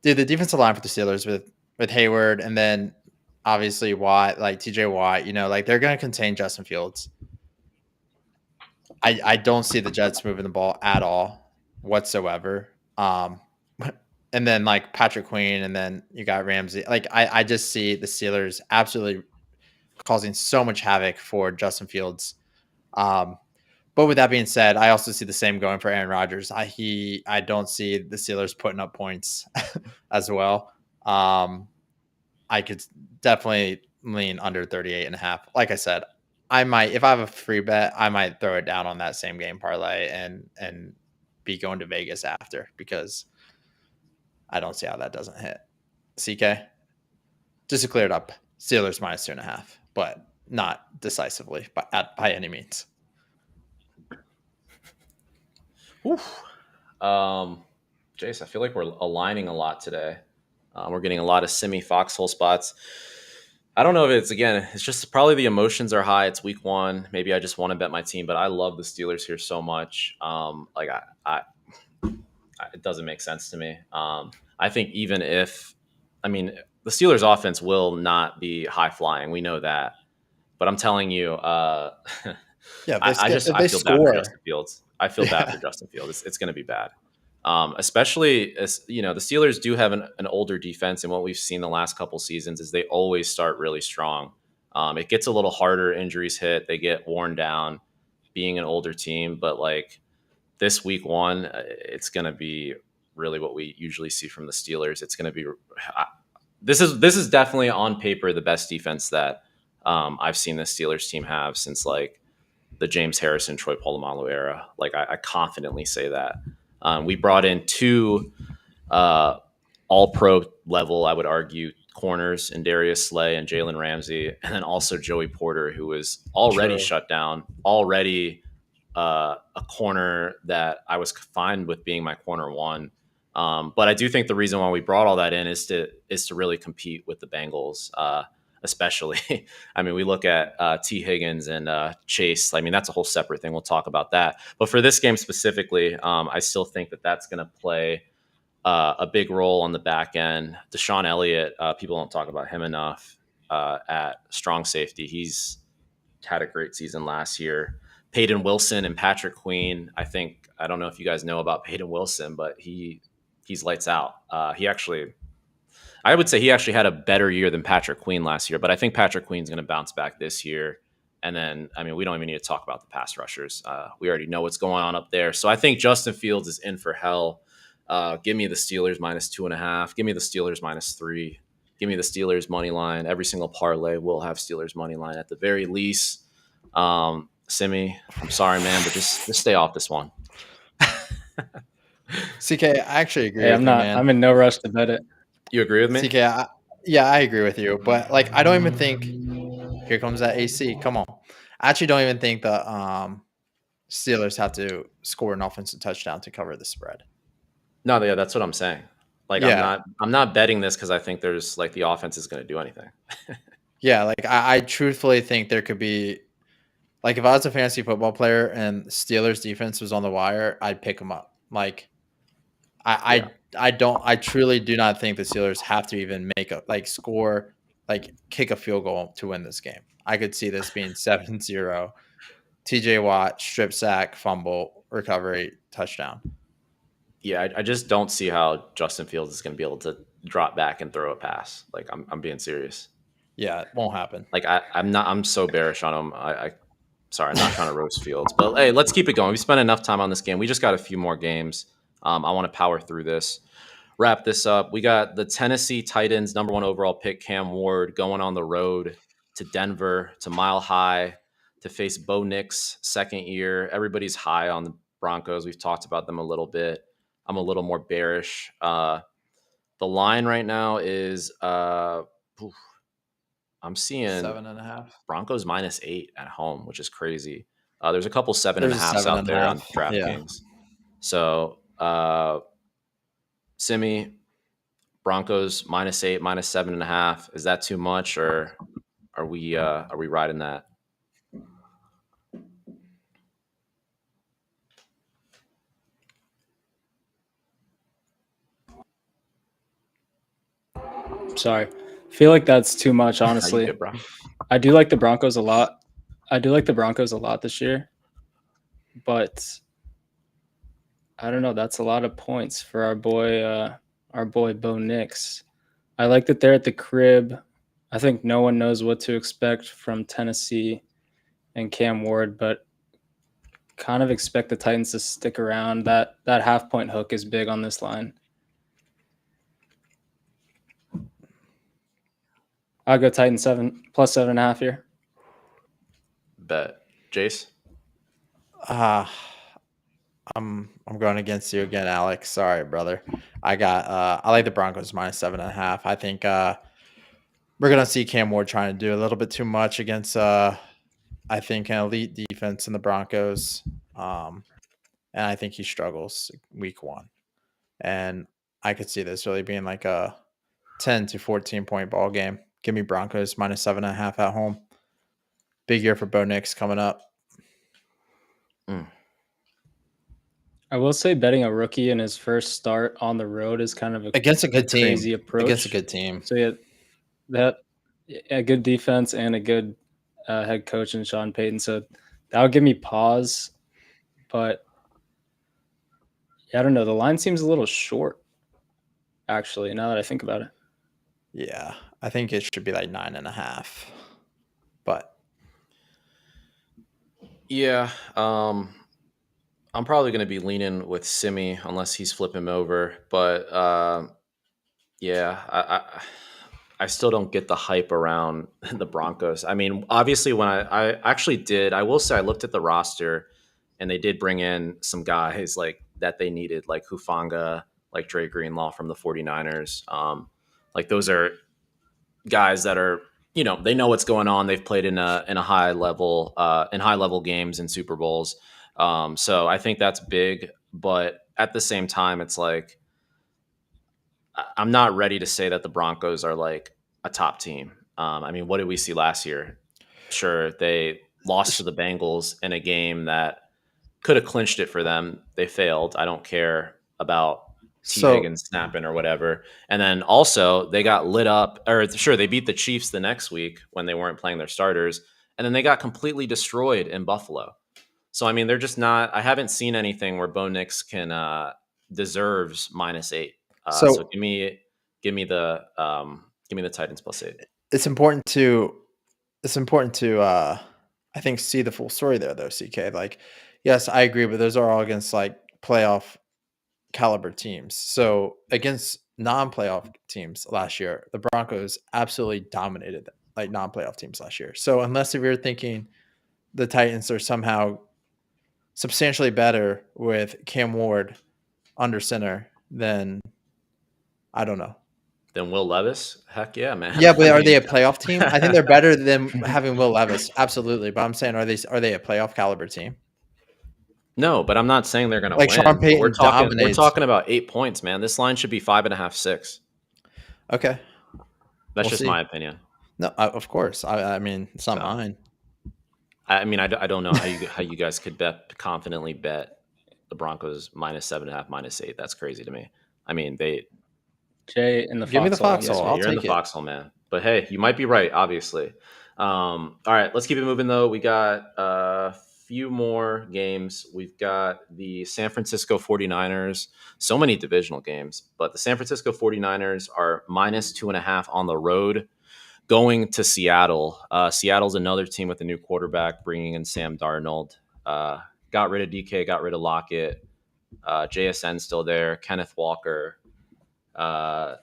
dude, the defensive line for the Steelers with Hayward and then obviously Watt, like TJ Watt, like they're going to contain Justin Fields. I don't see the Jets moving the ball at all whatsoever. And then like Patrick Queen, and then you got Ramsey. Like I just see the Steelers absolutely causing so much havoc for Justin Fields. But with that being said, I also see the same going for Aaron Rodgers. I don't see the Steelers putting up points as well. I could definitely lean under 38.5. Like I said, I might, if I have a free bet, I might throw it down on that same game parlay and be going to Vegas after, because I don't see how that doesn't hit. CK, just to clear it up, Steelers -2.5, but not decisively by any means. Jace, I feel like we're aligning a lot today. We're getting a lot of foxhole spots. I don't know if it's just probably the emotions are high. It's week 1. Maybe I just want to bet my team, but I love the Steelers here so much. It doesn't make sense to me. I think the Steelers offense will not be high flying. We know that, but I'm telling you, I feel bad for Justin Fields. I feel bad for Justin Fields. It's going to be bad. Especially as the Steelers do have an older defense, and what we've seen the last couple seasons is they always start really strong. It gets a little harder, injuries hit, they get worn down being an older team, but like this week 1, it's going to be really what we usually see from the Steelers. It's going to be this is definitely on paper the best defense that I've seen the Steelers team have since like the James Harrison, Troy Polamalu era. Like I confidently say that. We brought in 2 all-pro level, I would argue, corners in Darius Slay and Jalen Ramsey, and then also Joey Porter, who was already shut down, already a corner that I was fine with being my corner 1. But I do think the reason why we brought all that in is to really compete with the Bengals, especially. I mean, we look at T. Higgins and Chase. I mean, that's a whole separate thing. We'll talk about that. But for this game specifically, I still think that that's going to play a big role on the back end. Deshaun Elliott, people don't talk about him enough at strong safety. He's had a great season last year. Peyton Wilson and Patrick Queen. I don't know if you guys know about Peyton Wilson, but he's lights out. I would say he actually had a better year than Patrick Queen last year, but I think Patrick Queen's going to bounce back this year. And then, I mean, we don't even need to talk about the pass rushers. We already know what's going on up there. So I think Justin Fields is in for hell. Give me the Steelers -2.5. Give me the Steelers -3. Give me the Steelers money line. Every single parlay will have Steelers money line at the very least. Simi, I'm sorry, man, but just stay off this one. CK, I actually agree. I'm not. Man. I'm in no rush to bet it. You agree with me? CK, I agree with you. But like, I don't even think. Here comes that AC. Come on. I actually don't even think the Steelers have to score an offensive touchdown to cover the spread. No, yeah, that's what I'm saying. Like, yeah. I'm not betting this because I think there's like the offense is going to do anything. Yeah, like I truthfully think there could be, like, if I was a fantasy football player and Steelers defense was on the wire, I'd pick them up. Like, I truly do not think the Steelers have to even kick a field goal to win this game. I could see this being 7-0. TJ Watt, strip sack, fumble, recovery, touchdown. Yeah, I just don't see how Justin Fields is going to be able to drop back and throw a pass. Like, I'm being serious. Yeah, it won't happen. Like, I'm so bearish on him. Sorry, I'm not trying to roast Fields, but hey, let's keep it going. We spent enough time on this game. We just got a few more games. I want to power through this. Wrap this up. We got the Tennessee Titans #1 overall pick Cam Ward going on the road to Denver, to Mile High, to face Bo Nix second year. Everybody's high on the Broncos. We've talked about them a little bit. I'm a little more bearish. The line right now is I'm seeing 7.5. Broncos -8 at home, which is crazy. There's a couple 7.5s out there on DraftKings. Yeah. So Simi, Broncos -8, -7.5. Is that too much, or are we riding that? Sorry. I feel like that's too much, honestly. I do like the Broncos a lot. This year. but I don't know. That's a lot of points for our boy Bo Nix. I like that they're at the crib. I think no one knows what to expect from Tennessee and Cam Ward, but kind of expect the Titans to stick around. That half point hook is big on this line. I'll go Titans plus 7.5 here. Bet. Jace? I'm going against you again, Alex. Sorry, brother. I like the Broncos minus 7.5. I think we're gonna see Cam Ward trying to do a little bit too much against I think an elite defense in the Broncos. And I think he struggles week 1. And I could see this really being like a 10 to 14 point ball game. Give me Broncos minus 7.5 at home. Big year for Bo Nix coming up. I will say betting a rookie in his first start on the road is kind of against a good team. Crazy approach. Against a good team. So yeah, a good defense and a good head coach in Sean Payton. So that would give me pause. But I don't know. The line seems a little short, actually, now that I think about it. Yeah, I think it should be like 9.5. But yeah, I'm probably going to be leaning with Simi unless he's flipping him over. But yeah, I still don't get the hype around the Broncos. I mean, obviously, when I actually did, I will say I looked at the roster and they did bring in some guys like that they needed, like Hufanga, like Dre Greenlaw from the 49ers. Like those are guys that are, they know what's going on. They've played in a high level games and Super Bowls. So I think that's big, but at the same time, it's like, I'm not ready to say that the Broncos are like a top team. I mean, what did we see last year? Sure, they lost to the Bengals in a game that could have clinched it for them. They failed. I don't care about T. Higgins snapping or whatever. And then also they got lit up, or sure, they beat the Chiefs the next week when they weren't playing their starters. And then they got completely destroyed in Buffalo. So, I mean, they're just not, I haven't seen anything where Bo Nix deserves -8. So give me the Titans +8. It's important to I think see the full story there though, CK. Like, yes, I agree, but those are all against like playoff caliber teams. So against non-playoff teams last year, the Broncos absolutely dominated like non-playoff teams last year. So unless if you're thinking the Titans are somehow substantially better with Cam Ward under center, then I don't know. Then Will Levis? Heck yeah, man. Yeah, but are they a playoff team? I think they're better than having Will Levis. Absolutely. But I'm saying, are they a playoff caliber team? No, but I'm not saying they're going to like win. Sean Payton we're talking about 8 points, man. This line should be 5.5, 6. Okay. That's just my opinion. No, of course. I mean, it's not mine. I mean, I don't know how you guys could confidently bet the Broncos -7.5, -8. That's crazy to me. I mean, Jay in the give me the foxhole. You're in the foxhole, man. But hey, you might be right, obviously. All right, let's keep it moving though. We got a few more games. We've got the San Francisco 49ers. So many divisional games, but the San Francisco 49ers are -2.5 on the road, going to Seattle. Seattle's another team with a new quarterback, bringing in Sam Darnold. Got rid of DK, got rid of Lockett. JSN still there. Kenneth Walker.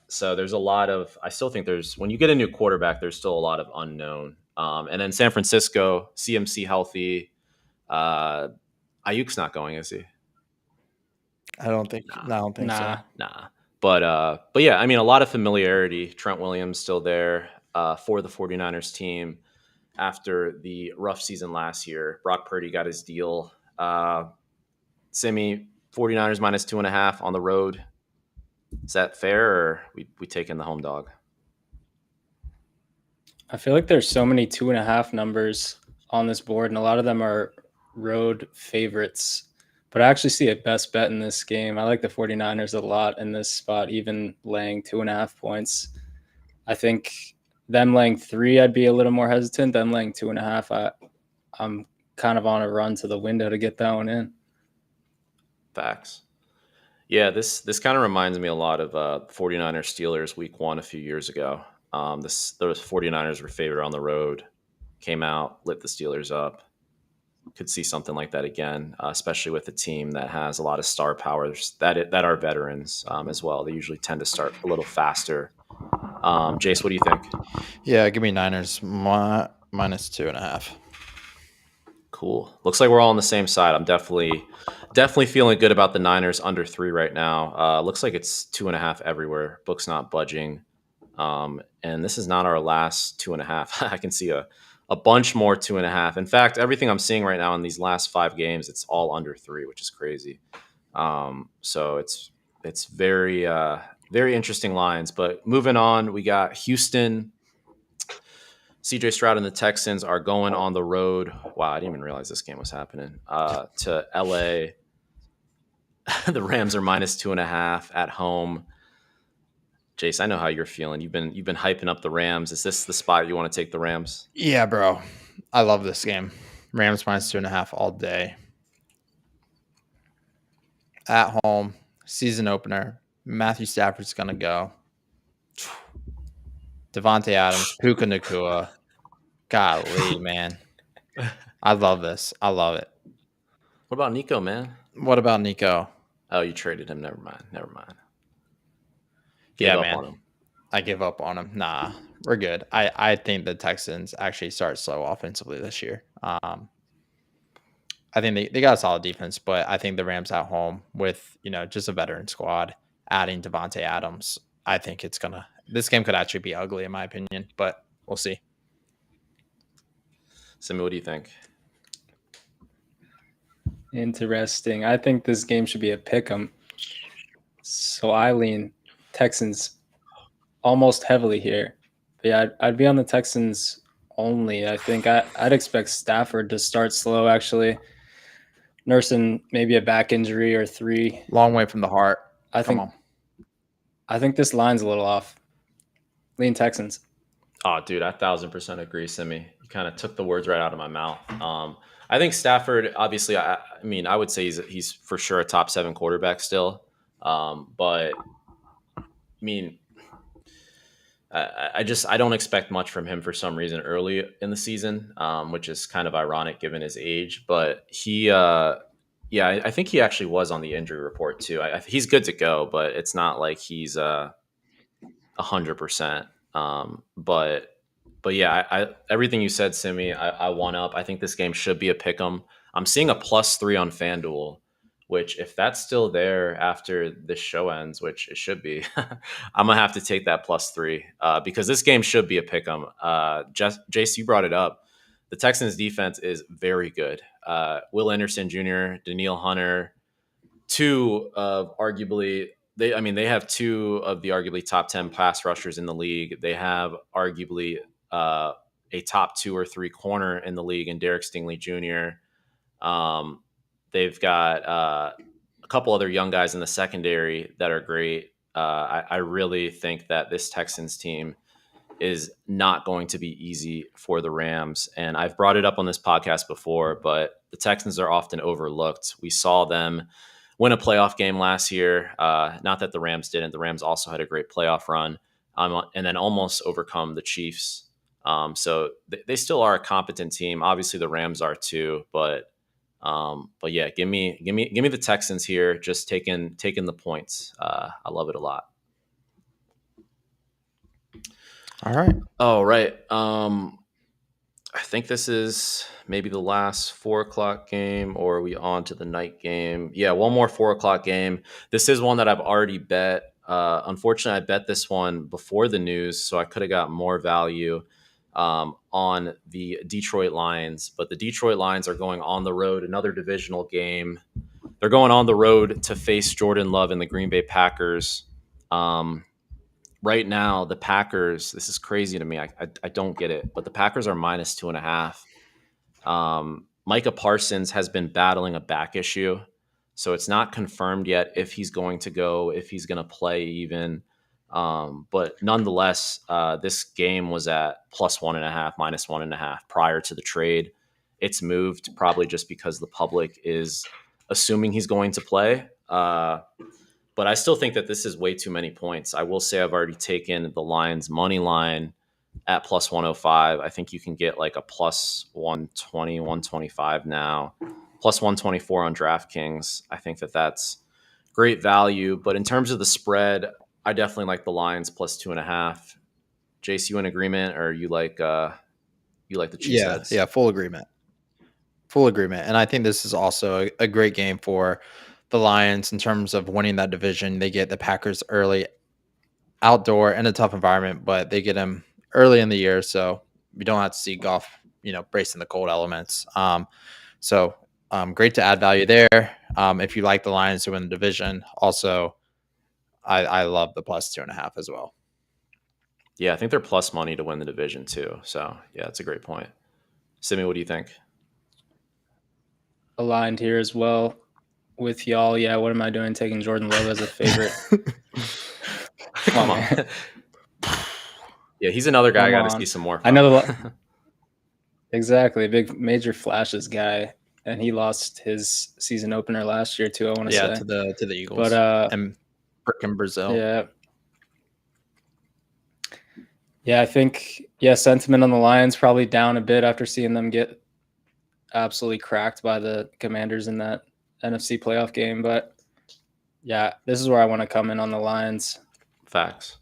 So there's a lot of, I still think when you get a new quarterback, there's still a lot of unknown. And then San Francisco, CMC healthy. Ayuk's not going, is he? I don't think so. Nah. But yeah, I mean, a lot of familiarity. Trent Williams still there for the 49ers team after the rough season last year. Brock Purdy got his deal. Simi, 49ers -2.5 on the road. Is that fair, or we taking the home dog? I feel like there's so many 2.5 numbers on this board, and a lot of them are road favorites. But I actually see a best bet in this game. I like the 49ers a lot in this spot, even laying 2.5 points. I think them laying 3, I'd be a little more hesitant. Them laying 2.5, I'm kind of on a run to the window to get that one in. Facts. Yeah, this kind of reminds me a lot of 49ers Steelers week 1 a few years ago. Those 49ers were favored on the road, came out, lit the Steelers up. Could see something like that again, especially with a team that has a lot of star powers that are veterans as well. They usually tend to start a little faster. Jace, what do you think? Yeah, give me Niners minus 2.5. Cool. Looks like we're all on the same side. I'm definitely feeling good about the Niners under 3 right now. Looks like it's 2.5 everywhere. Book's not budging. And this is not our last 2.5. I can see a bunch more 2.5. In fact, everything I'm seeing right now in these last 5 games, it's all under 3, which is crazy. So it's very very interesting lines. But moving on, we got Houston. CJ Stroud and the Texans are going on the road. Wow, I didn't even realize this game was happening. To LA. The Rams are minus 2.5 at home. Jace, I know how you're feeling. You've been hyping up the Rams. Is this the spot you want to take the Rams? Yeah, bro. I love this game. Rams minus 2.5 all day. At home, season opener. Matthew Stafford's gonna go. Devontae Adams, Puka Nacua. Golly, man. I love this. I love it. What about Nico, man? What about Nico? Oh, you traded him. Never mind. Yeah, Gave up man. on him. I give up on him. Nah, we're good. I think the Texans actually start slow offensively this year. I think they got a solid defense, but I think the Rams at home with, just a veteran squad, adding Devontae Adams, I think this game could actually be ugly in my opinion, but we'll see. Simi, what do you think? Interesting. I think this game should be a pick'em. So I lean Texans almost heavily here. But yeah, I'd be on the Texans only. I think I'd expect Stafford to start slow, actually. Nursing maybe a back injury or 3. Long way from the heart. I think this line's a little off. Lean Texans. Oh, dude, I 1,000% agree, Simi. You kind of took the words right out of my mouth. I think Stafford, obviously, I would say he's for sure a top 7 quarterback still. But I don't expect much from him for some reason early in the season, which is kind of ironic given his age. But I think he actually was on the injury report too. He's good to go, but it's not like he's 100%. But yeah, everything you said, Simi, I one up. I think this game should be a pick'em. I'm seeing a +3 on FanDuel, which if that's still there after this show ends, which it should be, I'm gonna have to take that +3 because this game should be a pick'em. Jace, you brought it up. The Texans defense is very good. Will Anderson Jr., Daniil Hunter, two of arguably they have 2 of the arguably top 10 pass rushers in the league. They have arguably a top 2 or 3 corner in the league in Derek Stingley Jr. They've got a couple other young guys in the secondary that are great. I really think that this Texans team is not going to be easy for the Rams. And I've brought it up on this podcast before, but the Texans are often overlooked. We saw them win a playoff game last year. Not that the Rams didn't. The Rams also had a great playoff run and then almost overcome the Chiefs. So they still are a competent team. Obviously, the Rams are too. But yeah, give me the Texans here. Just taking the points. I love it a lot. All right. I think this is maybe the last 4:00 game, or are we on to the night game? Yeah, one more 4:00 game. This is one that I've already bet. Unfortunately, I bet this one before the news, so I could have got more value on the Detroit Lions. But the Detroit Lions are going on the road, another divisional game. They're going on the road to face Jordan Love and the Green Bay Packers. Right now, the Packers, this is crazy to me. I don't get it, but the Packers are minus 2.5. Micah Parsons has been battling a back issue, so it's not confirmed yet if he's going to go, if he's going to play even. But nonetheless, this game was at +1.5, -1.5 prior to the trade. it's moved probably just because the public is assuming he's going to play. But I still think that this is way too many points. I will say I've already taken the Lions money line at plus 105. I think you can get like a plus 120, 125 now, plus 124 on DraftKings. I think that that's great value. But in terms of the spread, I definitely like the Lions plus 2.5. Jace, you in agreement, or you like the Cheeseheads? Yeah, full agreement. Full agreement. And I think this is also a great game for the Lions in terms of winning that division. They get the Packers early, outdoor in a tough environment, but they get them early in the year, so we don't have to see Goff, bracing the cold elements. So great to add value there. If you like the Lions to win the division, also I love the plus 2.5 as well. Yeah, I think they're plus money to win the division too. So yeah, it's a great point. Simi, what do you think? Aligned here as well with y'all. Yeah, what am I doing taking Jordan Love as a favorite? Come on. Yeah, he's another guy I got to see some more from. I know exactly, big major flashes guy, and he lost his season opener last year too, I want to say. to the Eagles. But and freaking Brazil. Yeah, I think sentiment on the Lions probably down a bit after seeing them get absolutely cracked by the Commanders in that NFC playoff game. But yeah, this is where I want to come in on the Lions. Facts.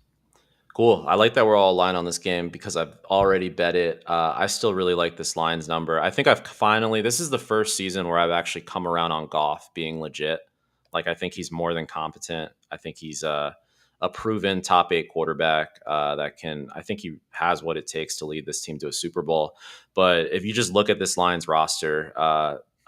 Cool. I like that we're all aligned on this game because I've already bet it. I still really like this Lions number. I think this is the first season where I've actually come around on Goff being legit. Like, I think he's more than competent. I think he's a proven top 8 quarterback I think he has what it takes to lead this team to a Super Bowl. But if you just look at this Lions roster,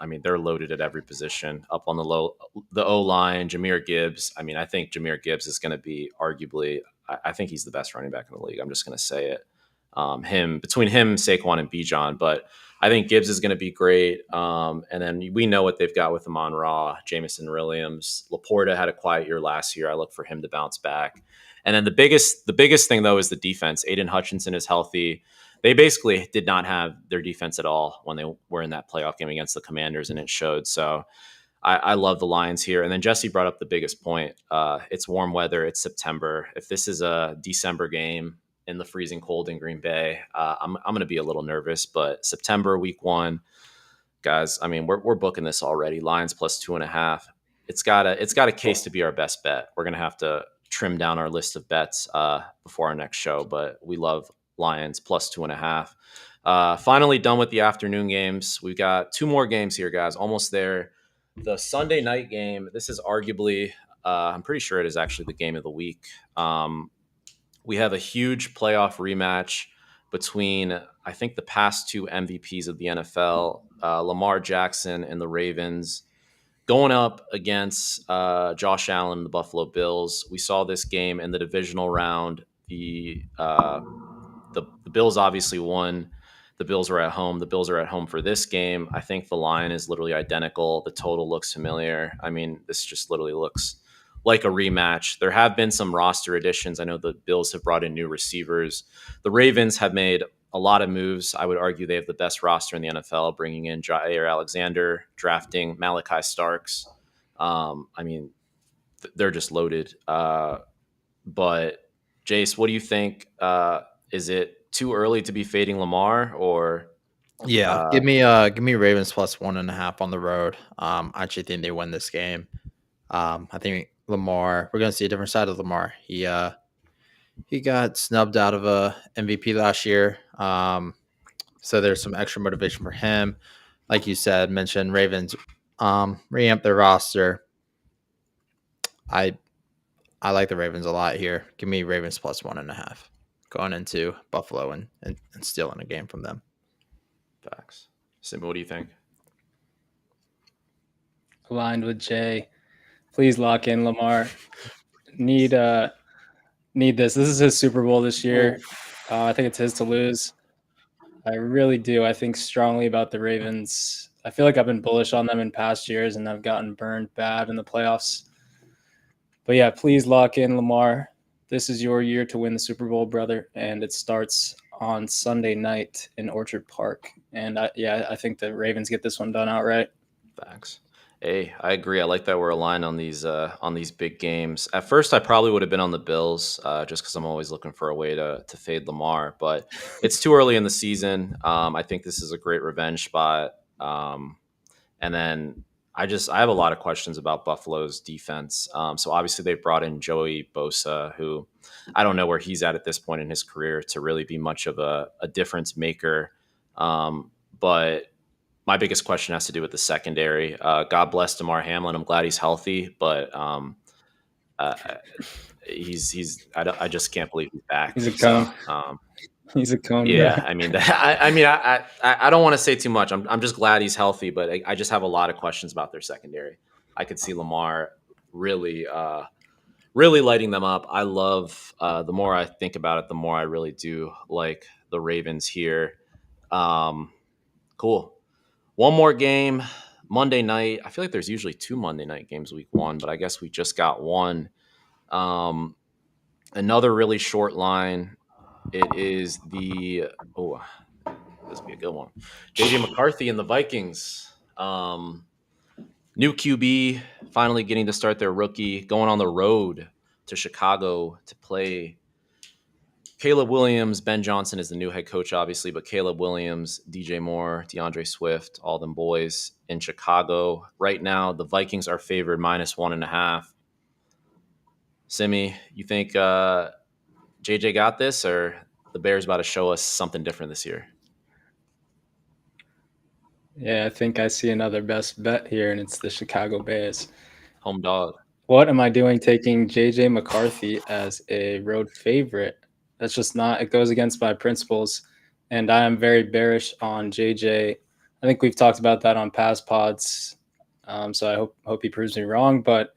they're loaded at every position. Up on the O-line, Jahmyr Gibbs. I think Jahmyr Gibbs is going to be arguably, I think he's the best running back in the league. I'm just going to say it. Between him, Saquon, and Bijan. But I think Gibbs is going to be great. And then we know what they've got with Amon-Ra, Jameson Williams. Laporta had a quiet year last year. I look for him to bounce back. And then the biggest thing, though, is the defense. Aiden Hutchinson is healthy. They basically did not have their defense at all when they were in that playoff game against the Commanders, and it showed. So I love the Lions here. And then Jesse brought up the biggest point. It's warm weather. It's September. If this is a December game in the freezing cold in Green Bay, I'm going to be a little nervous. But September, week 1, guys, we're booking this already. Lions plus 2.5. It's got a case to be our best bet. We're going to have to trim down our list of bets before our next show, but we love Lions plus 2.5. Finally done with the afternoon games. We've got 2 more games here, guys. Almost there. The Sunday night game, this is arguably, I'm pretty sure it is actually the game of the week. We have a huge playoff rematch between, I think, the past 2 MVPs of the NFL, Lamar Jackson and the Ravens, going up against Josh Allen and the Buffalo Bills. We saw this game in the divisional round. The Bills obviously won. The Bills were at home. The Bills are at home for this game. I think the line is literally identical. The total looks familiar. This just literally looks like a rematch. There have been some roster additions. I know the Bills have brought in new receivers. The Ravens have made a lot of moves. I would argue they have the best roster in the NFL, bringing in Jair Alexander, drafting Malachi Starks. They're just loaded. But Jace, what do you think? Is it too early to be fading Lamar, or? Yeah, give me Ravens plus 1.5 on the road. I actually think they win this game. I think Lamar, we're going to see a different side of Lamar. He got snubbed out of a MVP last year. So there's some extra motivation for him. Like you said, mentioned Ravens reamp their roster. I like the Ravens a lot here. Give me Ravens plus 1.5 going into Buffalo and stealing a game from them. Facts. Simba, what do you think? Aligned with Jay. Please lock in Lamar. Need this. This is his Super Bowl this year. I think it's his to lose. I really do. I think strongly about the Ravens. I feel like I've been bullish on them in past years, and I've gotten burned bad in the playoffs. But yeah, please lock in Lamar. This is your year to win the Super Bowl, brother, and it starts on Sunday night in Orchard Park And I think the Ravens get this one done outright. Facts. Hey, I agree. I like that we're aligned on these big games. At first, I probably would have been on the Bills, just because I'm always looking for a way to fade Lamar. But it's too early in the season. I think this is a great revenge spot. And then I have a lot of questions about Buffalo's defense. So obviously they brought in Joey Bosa, who I don't know where he's at this point in his career to really be much of a difference maker. But my biggest question has to do with the secondary. God bless Damar Hamlin. I'm glad he's healthy, but I just can't believe he's back. He's a cone. He's a cone. Yeah, I mean, I don't want to say too much. I'm just glad he's healthy, but I just have a lot of questions about their secondary. I could see Lamar really, really lighting them up. I love the more I think about it, the more I really do like the Ravens here. Cool. One more game, Monday night. I feel like there's usually 2 Monday night games week 1, but I guess we just got one. Another really short line. It is this will be a good one. JJ McCarthy and the Vikings. New QB finally getting to start their rookie, going on the road to Chicago to play Caleb Williams. Ben Johnson is the new head coach, obviously, but Caleb Williams, DJ Moore, DeAndre Swift, all them boys in Chicago. Right now, the Vikings are favored -1.5. Simi, you think JJ got this, or the Bears about to show us something different this year? Yeah, I think I see another best bet here, and it's the Chicago Bears. Home dog. What am I doing taking JJ McCarthy as a road favorite? That's just not, it goes against my principles. And I am very bearish on JJ. I think we've talked about that on past pods. So I hope he proves me wrong. But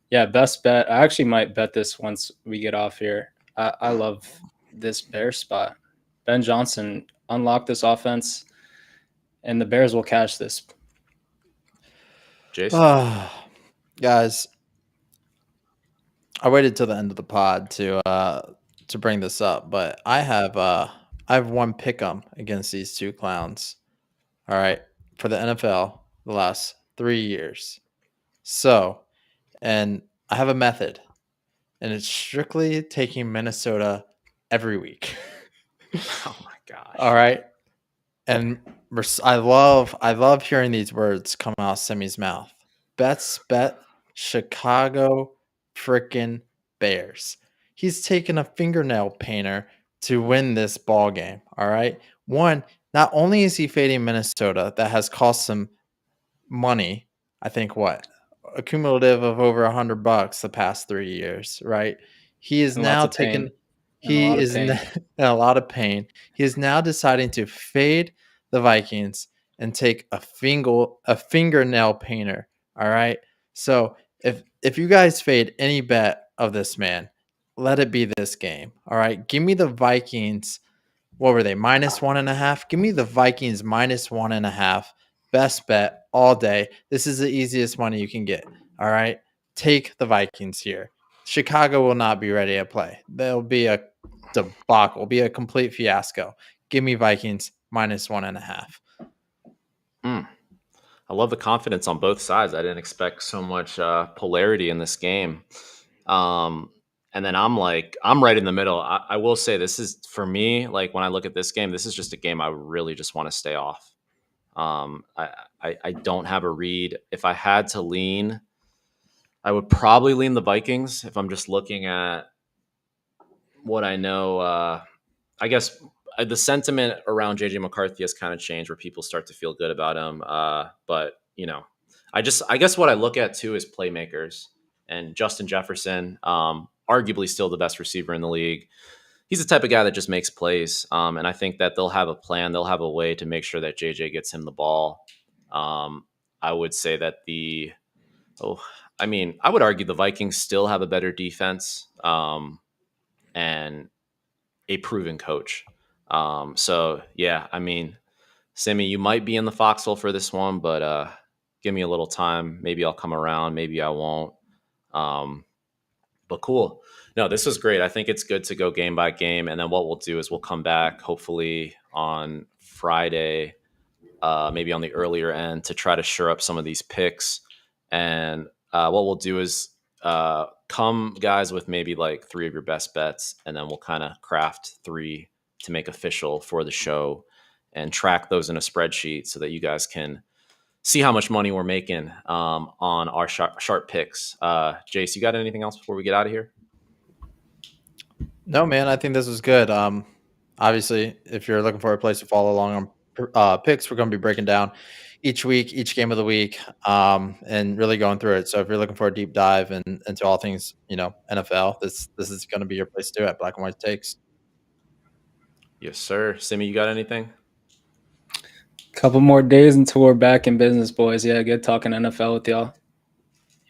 yeah, best bet. I actually might bet this once we get off here. I love this Bears spot. Ben Johnson unlocked this offense, and the Bears will cash this. Jason? Guys, I waited till the end of the pod to bring this up, but I have one pick'em against these two clowns. All right, for the NFL the last 3 years. So, and I have a method, and it's strictly taking Minnesota every week. Oh my gosh! All right, and I love hearing these words come out of Simi's mouth. Bet Chicago freaking Bears. He's taken a fingernail painter to win this ball game. All right. One, not only is he fading Minnesota, that has cost him money. I think a cumulative of over $100 the past 3 years. Right. He is now taking. He is in a lot of pain. He is now deciding to fade the Vikings and take a fingernail painter. All right. So if you guys fade any bet of this man, let it be this game. All right. Give me the Vikings. What were they? -1.5. Give me the Vikings -1.5. Best bet all day. This is the easiest money you can get. All right. Take the Vikings here. Chicago will not be ready to play. There'll be a debacle, be a complete fiasco. Give me Vikings -1.5. I love the confidence on both sides. I didn't expect so much polarity in this game. And then I'm right in the middle. I will say this is, for me, like when I look at this game, this is just a game I really just want to stay off. I don't have a read. If I had to lean, I would probably lean the Vikings if I'm just looking at what I know. I guess the sentiment around JJ McCarthy has kind of changed, where people start to feel good about him. But I guess what I look at too is playmakers, and Justin Jefferson, arguably still the best receiver in the league. He's the type of guy that just makes plays. And I think that they'll have a plan. They'll have a way to make sure that JJ gets him the ball. I would say that I would argue the Vikings still have a better defense, and a proven coach. So yeah, Simi, you might be in the foxhole for this one, but give me a little time. Maybe I'll come around. Maybe I won't. But cool. No, this was great. I think it's good to go game by game. And then what we'll do is we'll come back hopefully on Friday maybe on the earlier end to try to shore up some of these picks. And what we'll do is come guys with maybe like 3 of your best bets, and then we'll kind of craft 3 to make official for the show and track those in a spreadsheet so that you guys can see how much money we're making on our sharp picks. Jace, you got anything else before we get out of here? No, man, I think this was good. Obviously, if you're looking for a place to follow along on picks, we're going to be breaking down each week, each game of the week, and really going through it. So if you're looking for a deep dive into all things, NFL, this is going to be your place to do it. Black and White Takes. Yes, sir. Simi, you got anything? Couple more days until we're back in business, boys. Yeah, good talking NFL with y'all.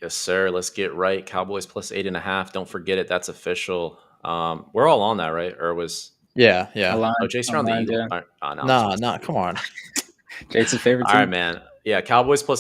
Yes, sir. Let's get right. Cowboys plus 8.5. Don't forget it. That's official. We're all on that, right? Or was Yeah. Aligned, oh, Jason on the aligned, Eagles? yeah. No, Nah, come on. Jason's favorite all team. right, man. Yeah, Cowboys plus